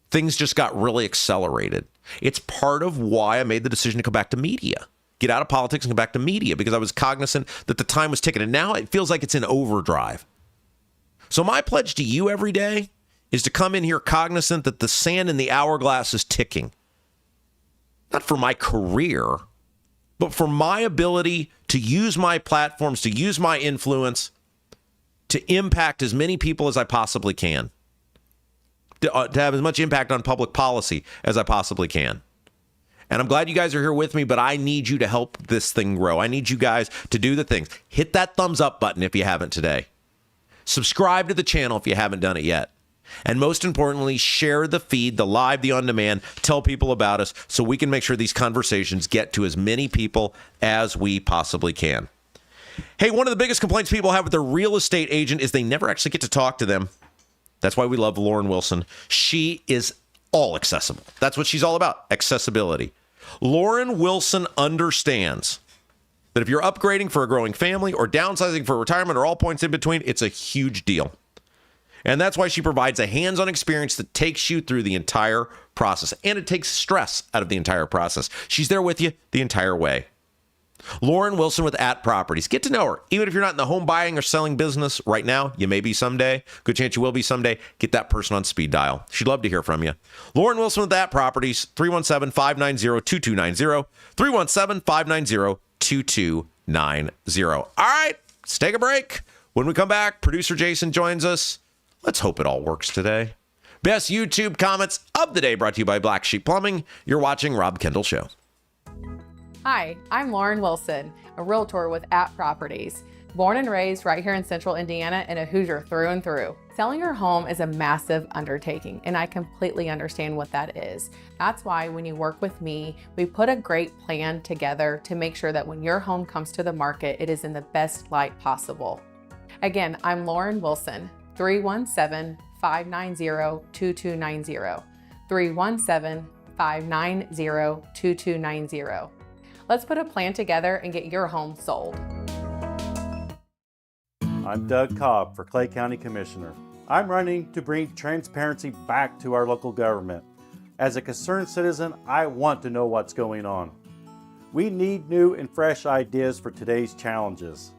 things just got really accelerated. It's part of why I made the decision to come back to media. Get out of politics and come back to media, because I was cognizant that the time was ticking. And now it feels like it's in overdrive. So my pledge to you every day is to come in here cognizant that the sand in the hourglass is ticking. Not for my career, but for my ability to use my platforms, to use my influence, to impact as many people as I possibly can. To have as much impact on public policy as I possibly can. And I'm glad you guys are here with me, but I need you to help this thing grow. I need you guys to do the things. Hit that thumbs up button if you haven't today. Subscribe to the channel if you haven't done it yet. And most importantly, share the feed, the live, the on-demand. Tell people about us so we can make sure these conversations get to as many people as we possibly can. Hey, one of the biggest complaints people have with their real estate agent is they never actually get to talk to them. That's why we love Lauren Wilson. She is all accessible. That's what she's all about, accessibility. Lauren Wilson understands that if you're upgrading for a growing family or downsizing for retirement or all points in between, it's a huge deal. And that's why she provides a hands-on experience that takes you through the entire process. And it takes stress out of the entire process. She's there with you the entire way. Lauren Wilson with At Properties. Get to know her. Even if you're not in the home buying or selling business right now, you may be someday. Good chance you will be someday. Get that person on speed dial. She'd love to hear from you. Lauren Wilson with At Properties, 317-590-2290. 317-590-2290. All right, let's take a break. When we come back, producer Jason joins us. Let's hope it all works today. Best YouTube comments of the day brought to you by Black Sheep Plumbing. You're watching Rob Kendall Show. Hi, I'm Lauren Wilson, a realtor with At Properties. Born and raised right here in central Indiana and a Hoosier through and through. Selling your home is a massive undertaking, and I completely understand what that is. That's why when you work with me, we put a great plan together to make sure that when your home comes to the market, it is in the best light possible. Again, I'm Lauren Wilson, 317-590-2290. 317-590-2290. Let's put a plan together and get your home sold. I'm Doug Cobb for Clay County Commissioner. I'm running to bring transparency back to our local government. As a concerned citizen, I want to know what's going on. We need new and fresh ideas for today's challenges.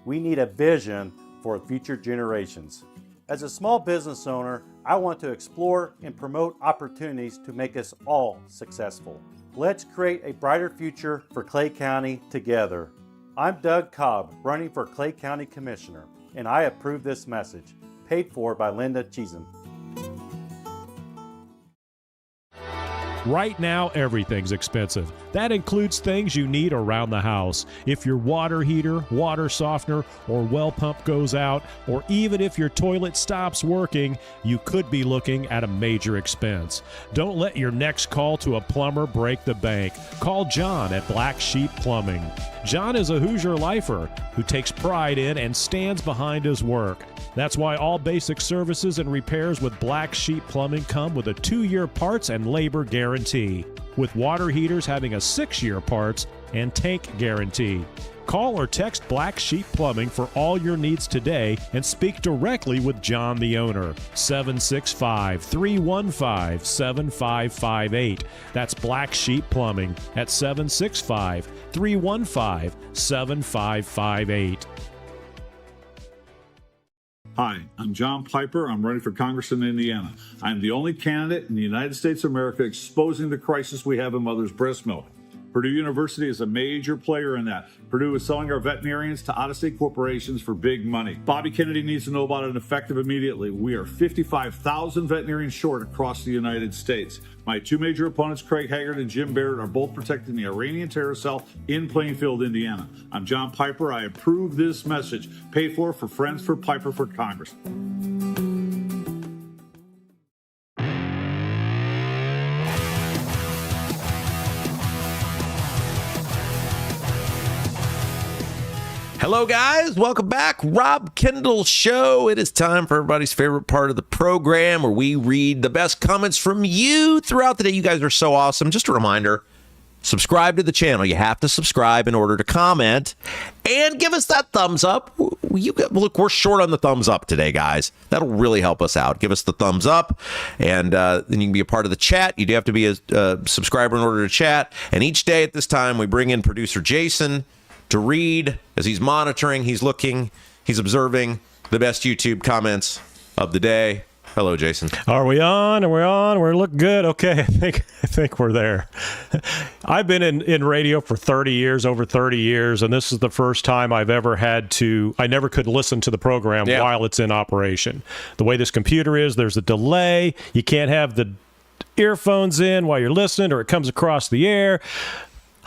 We need a vision for future generations. As a small business owner, I want to explore and promote opportunities to make us all successful. Let's create a brighter future for Clay County together. I'm Doug Cobb, running for Clay County Commissioner, and I approve this message. Paid for by Linda Cheatham. Right now, everything's expensive. That includes things you need around the house. If your water heater, water softener, or well pump goes out, or even if your toilet stops working, you could be looking at a major expense. Don't let your next call to a plumber break the bank. Call John at Black Sheep Plumbing. John is a Hoosier lifer who takes pride in and stands behind his work. That's why all basic services and repairs with Black Sheep Plumbing come with a 2-year parts and labor guarantee, with water heaters having a 6-year parts and tank guarantee. Call or text Black Sheep Plumbing for all your needs today and speak directly with John, the owner. 765-315-7558. That's Black Sheep Plumbing at 765-315-7558. Hi, I'm John Piper. I'm running for Congress in Indiana. I'm the only candidate in the United States of America exposing the crisis we have in mother's breast milk. Purdue University is a major player in that. Purdue is selling our veterinarians to out-of-state corporations for big money. Bobby Kennedy needs to know about it effective immediately. We are 55,000 veterinarians short across the United States. My two major opponents, Craig Haggard and Jim Barrett, are both protecting the Iranian terror cell in Plainfield, Indiana. I'm John Piper. I approve this message. Paid for Friends for Piper for Congress. Hello, guys. Welcome back. Rob Kendall Show. It is time for everybody's favorite part of the program where we read the best comments from you throughout the day. You guys are so awesome. Just a reminder, subscribe to the channel. You have to subscribe in order to comment and give us that thumbs up. Look, we're short on the thumbs up today, guys. That'll really help us out. Give us the thumbs up, and then you can be a part of the chat. You do have to be a subscriber in order to chat. And each day at this time, we bring in producer Jason to read as he's monitoring, he's looking, he's observing the best YouTube comments of the day. Hello, Jason. Are we on? Are we on? We look good. Okay, I think we're there. I've been in radio for 30 years, over 30 years, and this is the first time I've ever I never could listen to the program while it's in operation. The way this computer is, there's a delay. You can't have the earphones in while you're listening, or it comes across the air.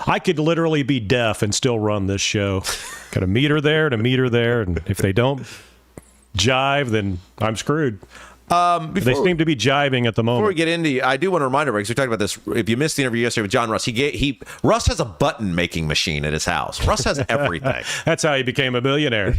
I could literally be deaf and still run this show. Got a meter there and a meter there, and if they don't jive, then I'm screwed. They seem to be jiving at the moment. Before we get into, I do want to remind everybody, because we talked about this. If you missed the interview yesterday with John Rust, Rust has a button making machine at his house. Rust has everything. That's how he became a millionaire.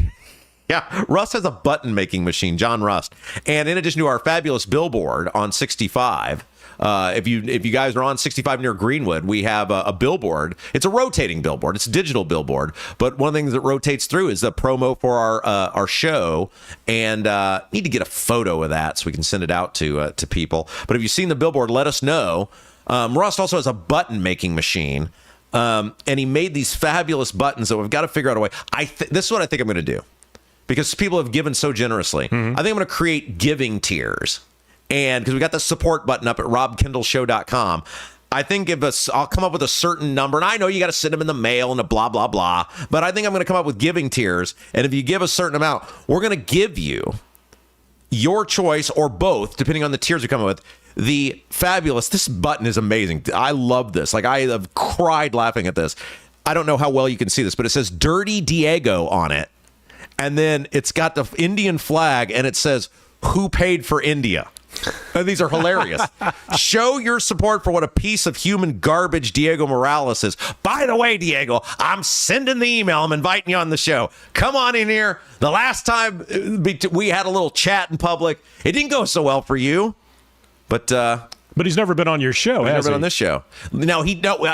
Yeah, Rust has a button making machine, John Rust. And in addition to our fabulous billboard on 65, if you guys are on 65 near Greenwood, we have a billboard. It's a rotating billboard. It's a digital billboard. But one of the things that rotates through is the promo for our show. And need to get a photo of that so we can send it out to people. But if you've seen the billboard, let us know. Rust also has a button making machine. And he made these fabulous buttons that we've got to figure out a way. This is what I think I'm going to do. Because people have given so generously. Mm-hmm. I think I'm going to create giving tiers. And because we got the support button up at robkendallshow.com, I think I'll come up with a certain number. And I know you got to send them in the mail and a blah, blah, blah. But I think I'm going to come up with giving tiers. And if you give a certain amount, we're going to give you your choice or both, depending on the tiers you come up with. The fabulous, this button is amazing. I love this. Like, I have cried laughing at this. I don't know how well you can see this, but it says Dirty Diego on it. And then it's got the Indian flag and it says, "Who paid for India?" And these are hilarious. Show your support for what a piece of human garbage Diego Morales is. By the way, Diego, I'm sending the email. I'm inviting you on the show. Come on in here. The last time we had a little chat in public, it didn't go so well for you. But he's never been on your show, has he? Never been on this show. No,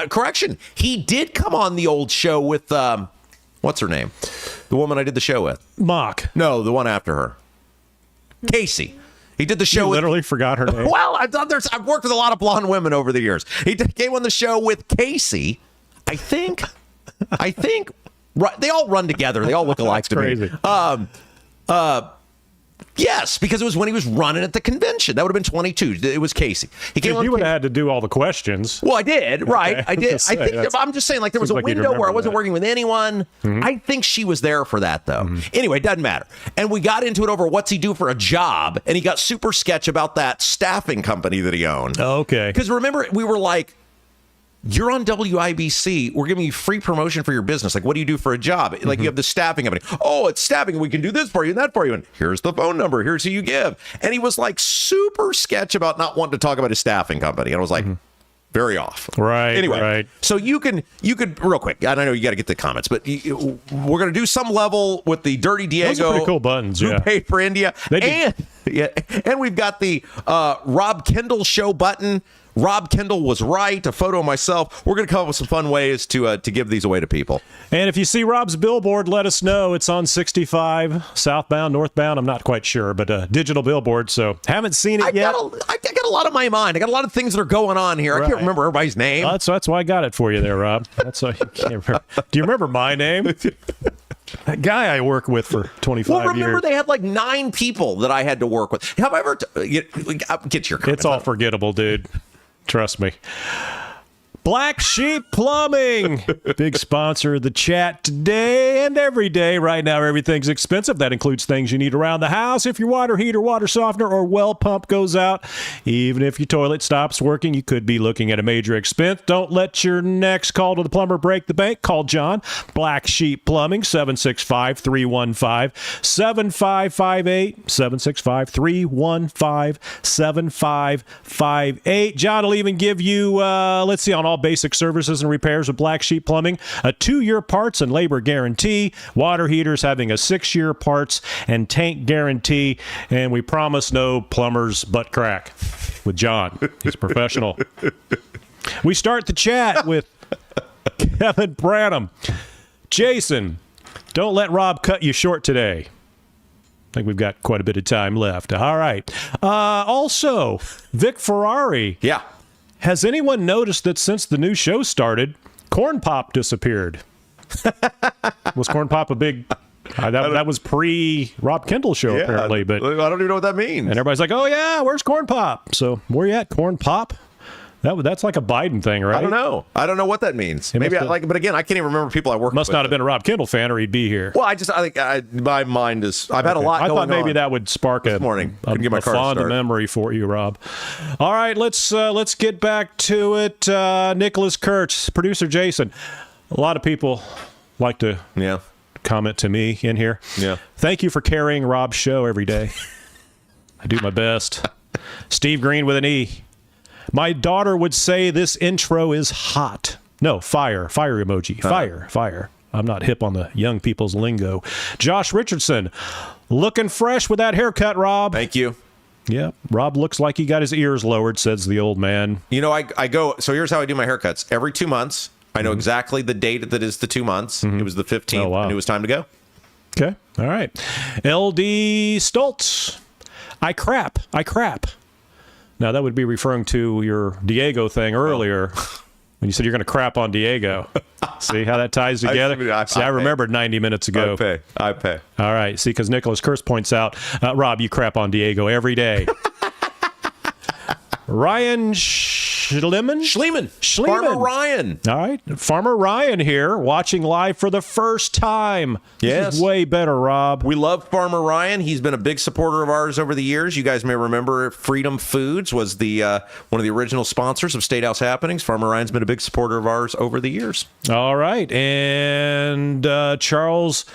correction. He did come on the old show with, what's her name? The woman I did the show with. Mock. No, the one after her. Casey. He did the show. You literally forgot her name. Well, I've worked with a lot of blonde women over the years. He came on the show with Casey. I think. Right, they all run together. They all look alike to crazy. me. Yes, because it was when he was running at the convention. That would have been 22. It was Casey. He came. You would have had to do all the questions. Well, I did. Right, Okay. I did. Say, I'm just saying, like, there was a seems like you'd window where I remember wasn't that. working with anyone. I think she was there for that, though. Anyway, it doesn't matter. And we got into it over what's he do for a job, and he got super sketch about that staffing company that he owned. Okay. Because remember, we were like, you're on WIBC. We're giving you free promotion for your business. Like, what do you do for a job? Like, you have the staffing company. Oh, it's staffing. We can do this for you and that for you. And here's the phone number. Here's who you give. And he was like super sketch about not wanting to talk about his staffing company. And I was like, very off. Right. Anyway, right. so you could real quick. I know you got to get the comments, but we're going to do some level with the Dirty Diego. Those are pretty cool buttons. Who Yeah. paid for India? And we've got the Rob Kendall Show button. Rob Kendall was right. A photo of myself. We're going to come up with some fun ways to give these away to people. And if you see Rob's billboard, let us know. It's on 65, southbound, northbound. I'm not quite sure, but digital billboard. So haven't seen it yet. I got a lot on my mind. I got a lot of things that are going on here. I can't remember everybody's name. That's why I got it for you there, Rob. That's why you can't remember. Do you remember my name? That guy I work with for 25 well, remember years. they had like 9 people that I had to work with. Have I ever get your comments? It's all forgettable, dude. Trust me. Black Sheep Plumbing, big sponsor of the chat today and every day. Right now, everything's expensive. That includes things you need around the house. If your water heater, water softener, or well pump goes out, even if your toilet stops working, you could be looking at a major expense. Don't let your next call to the plumber break the bank. Call John. Black Sheep Plumbing, 765-315-7558, 765-315-7558. John will even give you, let's see, on all basic services and repairs with Black Sheep Plumbing, a 2-year parts and labor guarantee. Water heaters having a 6-year parts and tank guarantee. And we promise no plumber's butt crack with John. He's a professional. We start the chat with Kevin Branham. Jason, don't let Rob cut you short today. I think we've got quite a bit of time left. All right. Also, Vic Ferrari. Yeah. Has anyone noticed that since the new show started, Corn Pop disappeared? Was Corn Pop a big... that was pre-Rob Kendall Show, apparently. But I don't even know what that means. And everybody's like, oh, yeah, where's Corn Pop? So where you at, Corn Pop? That's like a Biden thing, right? I don't know. I don't know what that means. Maybe but again, I can't even remember people I work with. Must not have been a Rob Kendall fan, or he'd be here. Well, I think my mind is. I've had a lot going on. I thought maybe that would spark a morning. a fond memory for you, Rob. All right, let's get back to it. Nicholas Kurtz, producer Jason. A lot of people like to comment to me in here. Yeah. Thank you for carrying Rob's show every day. I do my best. Steve Green with an E. My daughter would say this intro is hot. No, fire emoji. Fire. I'm not hip on the young people's lingo. Josh Richardson, looking fresh with that haircut, Rob. Thank you. Yeah, Rob looks like he got his ears lowered, says the old man. You know, I go, so here's how I do my haircuts. Every 2 months, I know exactly the date that is the 2 months. It was the 15th, Oh, wow. and it was time to go. Okay, all right. LD Stoltz, I crap. Now, that would be referring to your Diego thing earlier when you said you're going to crap on Diego. See how that ties together? I remembered 90 minutes ago. I pay. All right. See, because Nicholas Kurtz points out, Rob, you crap on Diego every day. Ryan Schleman. Farmer Ryan. All right. Farmer Ryan here, watching live for the first time. Yes. This is way better, Rob. We love Farmer Ryan. He's been a big supporter of ours over the years. You guys may remember Freedom Foods was the one of the original sponsors of State House Happenings. Farmer Ryan's been a big supporter of ours over the years. All right. And Charles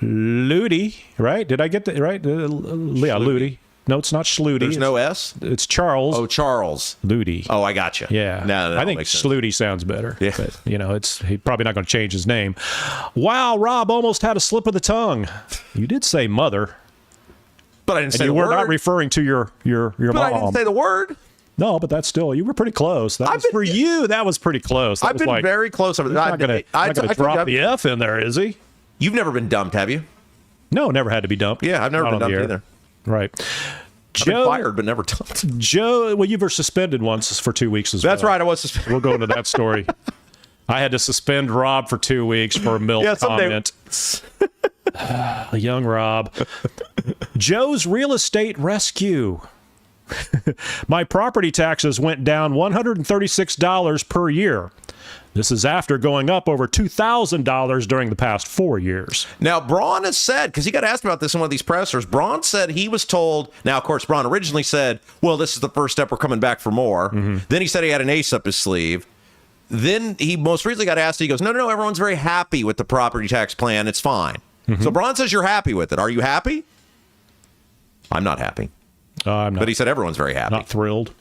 Ludi, right? Did I get that right? Yeah, Ludi. No, it's not Schluty. There's no S? It's Charles. Oh, Charles. Ludi. Oh, I got you. Yeah. No, I think Schluty sounds better. Yeah. But, he's probably not going to change his name. Wow, Rob almost had a slip of the tongue. You did say mother. But I didn't say the word. word. You were not referring to your mom. But I didn't say the word. No, but that's still, you were pretty close. For you, that was pretty close. I've been very close. He's not going to drop the F in there, is he? You've never been dumped, have you? No, never had to be dumped. Yeah, I've never been dumped either. Right. I've been fired, but never dumped. Joe, well, you were suspended once for 2 weeks as well. That's right, I was suspended. We'll go into that story. I had to suspend Rob for 2 weeks for a milk comment. Young Rob. Joe's real estate rescue. My property taxes went down $136 per year. This is after going up over $2,000 during the past 4 years. Now, Braun has said, because he got asked about this in one of these pressers, Braun said he was told, now, of course, Braun originally said, well, this is the first step, we're coming back for more. Then he said he had an ace up his sleeve. Then he most recently got asked, he goes, no, everyone's very happy with the property tax plan. It's fine. So Braun says you're happy with it. Are you happy? I'm not happy. I'm not. But he said everyone's very happy. Not thrilled.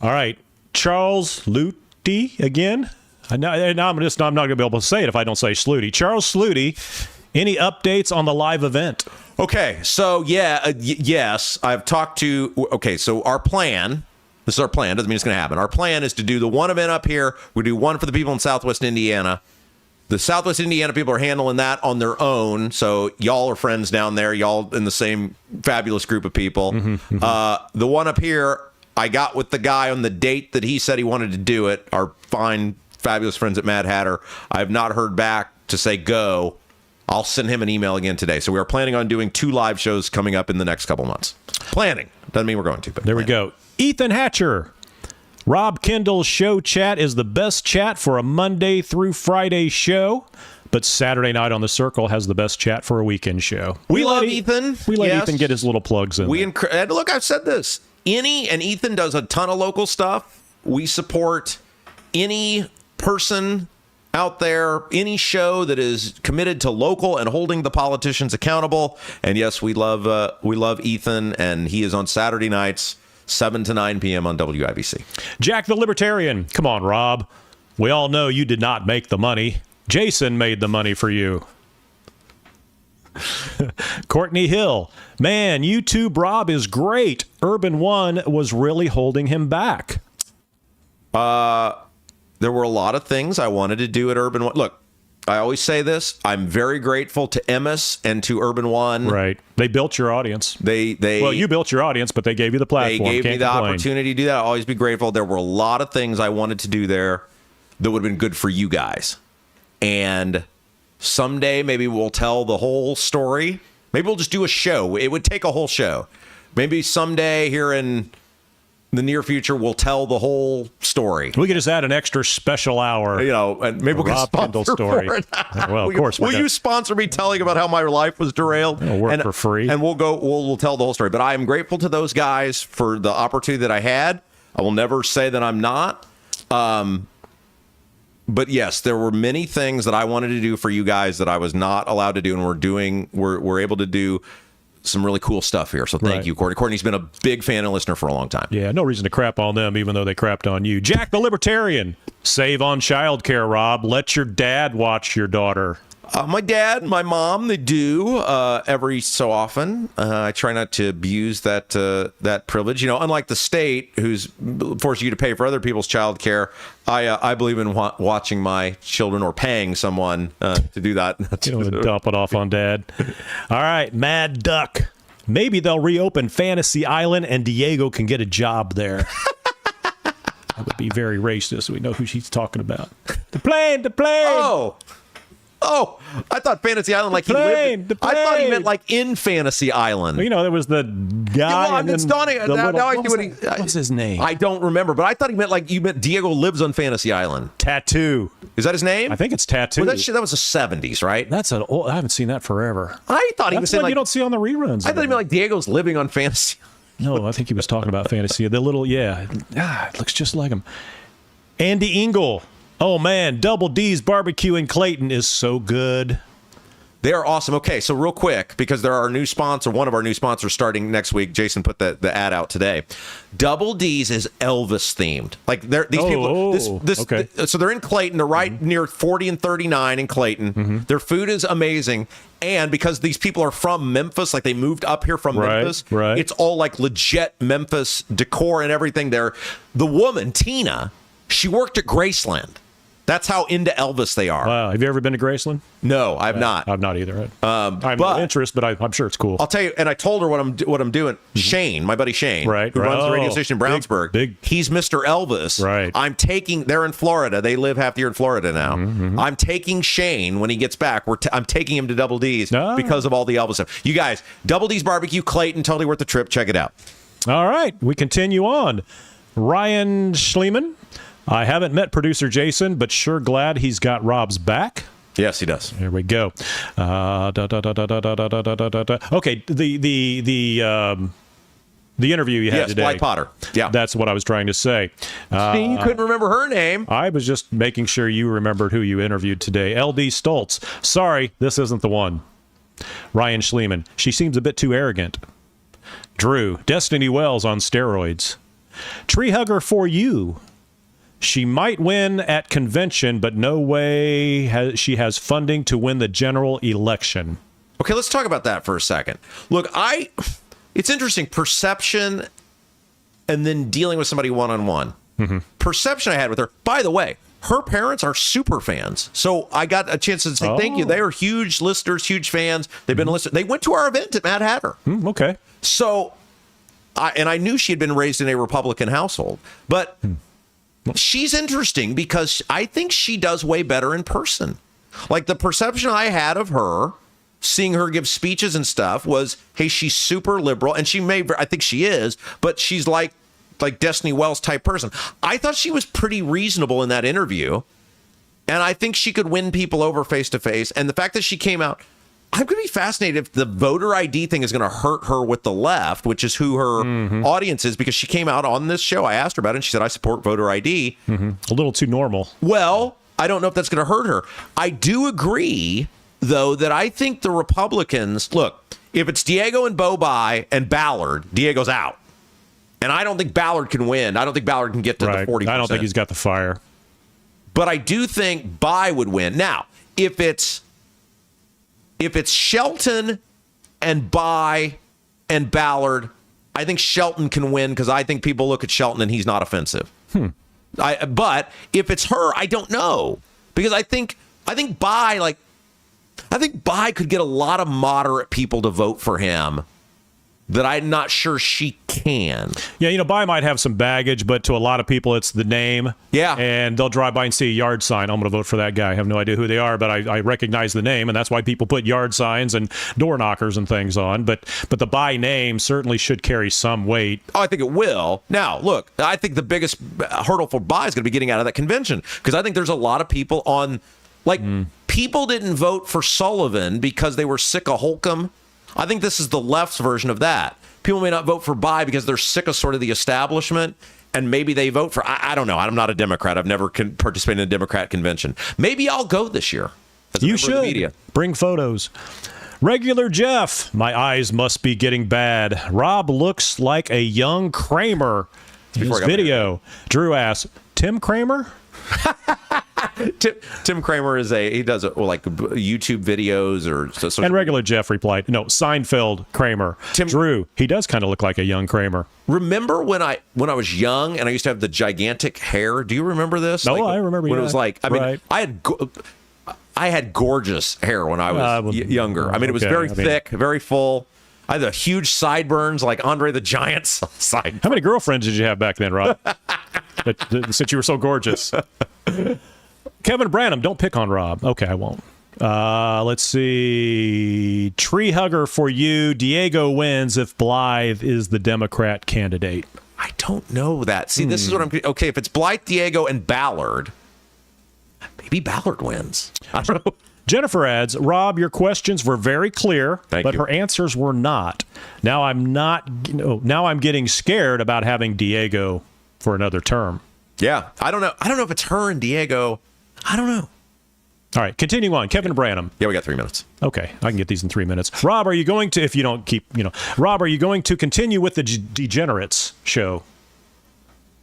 All right. Charles Sluty again. I'm not going to be able to say it if I don't say Sluty. Charles Sluty, any updates on the live event? Okay, so yes, I've talked to, so our plan, this is our plan, doesn't mean it's going to happen. Our plan is to do the one event up here. We do one for the people in Southwest Indiana. The Southwest Indiana people are handling that on their own. So y'all are friends down there. Y'all in the same fabulous group of people. The one up here, I got with the guy on the date that he said he wanted to do it. Our fine, fabulous friends at Mad Hatter. I have not heard back to say go. I'll send him an email again today. So we are planning on doing 2 live shows coming up in the next couple months. Planning. Doesn't mean we're going to, but there we go. Ethan Hatcher. Rob Kendall Show chat is the best chat for a Monday through Friday show, but Saturday night on the Circle has the best chat for a weekend show. We love Ethan. We let Ethan get his little plugs in. And look, I've said this. And Ethan does a ton of local stuff. We support any person out there, any show that is committed to local and holding the politicians accountable. And yes, we love Ethan, and he is on Saturday nights, 7 to 9 p.m. on WIBC. Jack the Libertarian. Come on, Rob. We all know you did not make the money. Jason made the money for you. Courtney Hill. Man, YouTube Rob is great. Urban One was really holding him back. There were a lot of things I wanted to do at Urban One. Look, I always say this. I'm very grateful to Emmis and to Urban One. Right. They built your audience. Well, you built your audience, but they gave you the platform. They gave me the complain. opportunity to do that. I'll always be grateful. There were a lot of things I wanted to do there that would have been good for you guys. And someday maybe we'll tell the whole story. Maybe we'll just do a show. It would take a whole show. Maybe someday here in the near future, we'll tell the whole story. We could just add an extra special hour. And maybe we'll get Rob Kendall story. Well, of course. Will you sponsor me telling about how my life was derailed? It'll work for free. And we'll tell the whole story. But I am grateful to those guys for the opportunity that I had. I will never say that I'm not. But yes, there were many things that I wanted to do for you guys that I was not allowed to do, and we're able to do some really cool stuff here. So thank you, Courtney. Courtney's been a big fan and listener for a long time. Yeah, no reason to crap on them, even though they crapped on you. Jack the Libertarian. Save on childcare, Rob. Let your dad watch your daughter. My dad and my mom, they do every so often. I try not to abuse that privilege. Unlike the state, who's forcing you to pay for other people's child care, I believe in watching my children or paying someone to do that. You don't dump it off on Dad. All right, Mad Duck. Maybe they'll reopen Fantasy Island and Diego can get a job there. That would be very racist. We know who she's talking about. The plane. Oh, I thought Fantasy Island I thought he meant like in Fantasy Island. Well, there was the guy. It's dawning. What's his name? I don't remember, but I thought he meant like you meant Diego lives on Fantasy Island. Tattoo. Is that his name? I think it's Tattoo. Well, that was the 70s, right? I haven't seen that forever. I thought he was saying you don't see on the reruns. I thought he meant like Diego's living on Fantasy. No, I think he was talking about Fantasy. The little, it looks just like him. Andy Engel. Oh, man, Double D's Barbecue in Clayton is so good. They are awesome. Okay, so real quick, because they're one of our new sponsors starting next week. Jason put the ad out today. Double D's is Elvis themed. Like these people. So they're in Clayton. They're right near 40 and 39 in Clayton. Their food is amazing, and because these people are from Memphis, like they moved up here from Memphis, it's all like legit Memphis decor and everything. There, the woman Tina, she worked at Graceland. That's how into Elvis they are. Wow. Have you ever been to Graceland? No, I've not. I've not either. I have no interest, but I'm sure it's cool. I'll tell you, and I told her what I'm doing. Shane, my buddy Shane, who runs the radio station in Brownsburg, he's Mr. Elvis. Right. They're in Florida. They live half the year in Florida now. I'm taking Shane when he gets back. I'm taking him to Double D's because of all the Elvis stuff. You guys, Double D's Barbecue, Clayton, totally worth the trip. Check it out. All right, we continue on. Ryan Schliemann. I haven't met producer Jason, but sure glad he's got Rob's back. Yes, he does. Here we go. Okay, the interview you had today. Blythe Potter. Yeah. That's what I was trying to say. You couldn't remember her name. I was just making sure you remembered who you interviewed today. LD Stoltz. Sorry, this isn't the one. Ryan Schliemann. She seems a bit too arrogant. Drew. Destiny Wells on steroids. Tree hugger for you. She might win at convention, but no way she has funding to win the general election. Okay, let's talk about that for a second. Look, it's interesting, perception and then dealing with somebody one-on-one. Perception I had with her, by the way, her parents are super fans. So I got a chance to say thank you. They are huge listeners, huge fans. They've been listening. They went to our event at Mad Hatter. Okay. So, I knew she had been raised in a Republican household, but she's interesting because I think she does way better in person. Like the perception I had of her, seeing her give speeches and stuff was, hey, she's super liberal, and I think she is, but she's like Destiny Wells type person. I thought she was pretty reasonable in that interview, and I think she could win people over face to face. And the fact that she came out, I'm going to be fascinated if the voter ID thing is going to hurt her with the left, which is who her audience is, because she came out on this show. I asked her about it, and she said, I support voter ID. A little too normal. Well, I don't know if that's going to hurt her. I do agree, though, that I think the Republicans, look, if it's Diego and Bobai and Ballard, Diego's out. And I don't think Ballard can win. I don't think Ballard can get to the 40%. I don't think he's got the fire. But I do think Bai would win. Now, if it's Shelton and Bai and Ballard, I think Shelton can win because I think people look at Shelton and he's not offensive. But if it's her, I don't know, because I think Bai could get a lot of moderate people to vote for him that I'm not sure she can. Yeah, Bai might have some baggage, but to a lot of people, it's the name. Yeah. And they'll drive by and see a yard sign. I'm going to vote for that guy. I have no idea who they are, but I recognize the name, and that's why people put yard signs and door knockers and things on. But the Bai name certainly should carry some weight. Oh, I think it will. Now, look, I think the biggest hurdle for Bai is going to be getting out of that convention, because I think there's a lot of people on, people didn't vote for Sullivan because they were sick of Holcomb. I think this is the left's version of that. People may not vote for Bai because they're sick of sort of the establishment, and maybe they vote for, I don't know. I'm not a Democrat. I've never participated in a Democrat convention. Maybe I'll go this year. You should. Bring photos. Regular Jeff. My eyes must be getting bad. Rob looks like a young Kramer in his video. Drew asks, Tim Kramer? Tim Kramer he does YouTube videos or and regular Jeff replied, no, Seinfeld Kramer. Drew, he does kind of look like a young Kramer. Remember when I was young and I used to have the gigantic hair? Do you remember this? No, I remember when it was I had gorgeous hair when I was younger. I mean, it was very thick, very full. I had the huge sideburns like Andre the Giant's side. How many girlfriends did you have back then, Rob? Since you were so gorgeous. Kevin Branham, don't pick on Rob. Okay, I won't. Let's see. Tree hugger for you. Diego wins if Blythe is the Democrat candidate. I don't know that. See, this is what I'm... Okay, if it's Blythe, Diego, and Ballard, maybe Ballard wins. I don't know. Jennifer adds, Rob, your questions were very clear, but her answers were not. Now I'm getting scared about having Diego for another term. Yeah, I don't know. I don't know if it's her and Diego. I don't know. All right, continue on. Kevin Branham. Yeah, we got 3 minutes. Okay, I can get these in 3 minutes. Rob, are you going to, if you don't keep, Rob, are you going to continue with the Degenerates show?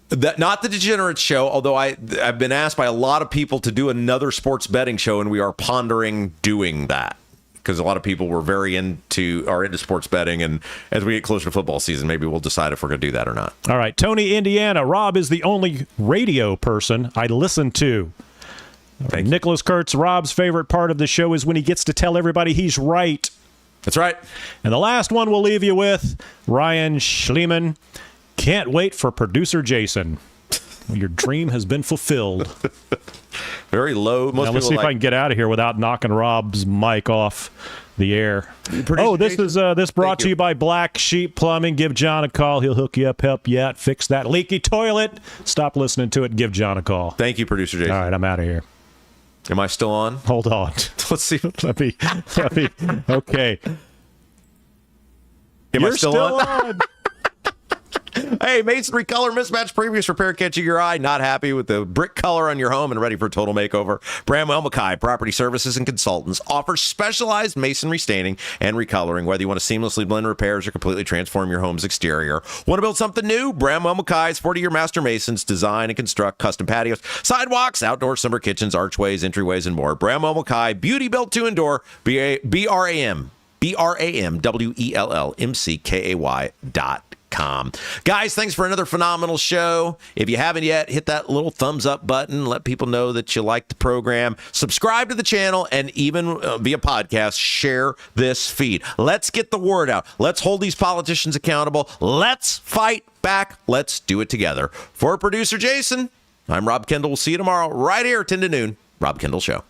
Not the Degenerates show, although I've been asked by a lot of people to do another sports betting show, and we are pondering doing that, because a lot of people are into sports betting, and as we get closer to football season, maybe we'll decide if we're going to do that or not. All right, Tony, Indiana. Rob is the only radio person I listen to. Thank you. Nicholas Kurtz, Rob's favorite part of the show is when he gets to tell everybody he's right. That's right. And the last one we'll leave you with, Ryan Schliemann. Can't wait for producer Jason. Your dream has been fulfilled. Very low. Now, let's see if I can get out of here without knocking Rob's mic off the air. This brought to you by Black Sheep Plumbing. Give John a call. He'll hook you up, help you out, fix that leaky toilet. Stop listening to it and give John a call. Thank you, producer Jason. All right, I'm out of here. Am I still on? Hold on. Let's see. Let me. Okay. You're still on? Hey, masonry color mismatch, previous repair catching your eye, not happy with the brick color on your home and ready for a total makeover? Bramwell Mackay Property Services and Consultants offers specialized masonry staining and recoloring, whether you want to seamlessly blend repairs or completely transform your home's exterior. Want to build something new? Bramwell Mackay's 40-year master masons design and construct custom patios, sidewalks, outdoor summer kitchens, archways, entryways, and more. Bramwell Mackay, beauty built to endure, BRAMWELLMCKAY.com. Guys, thanks for another phenomenal show. If you haven't yet, hit that little thumbs up button. Let people know that you like the program. Subscribe to the channel, and even via podcast, share this feed. Let's get the word out. Let's hold these politicians accountable. Let's fight back. Let's do it together. For producer Jason, I'm Rob Kendall. We'll see you tomorrow right here, 10 to noon. Rob Kendall Show.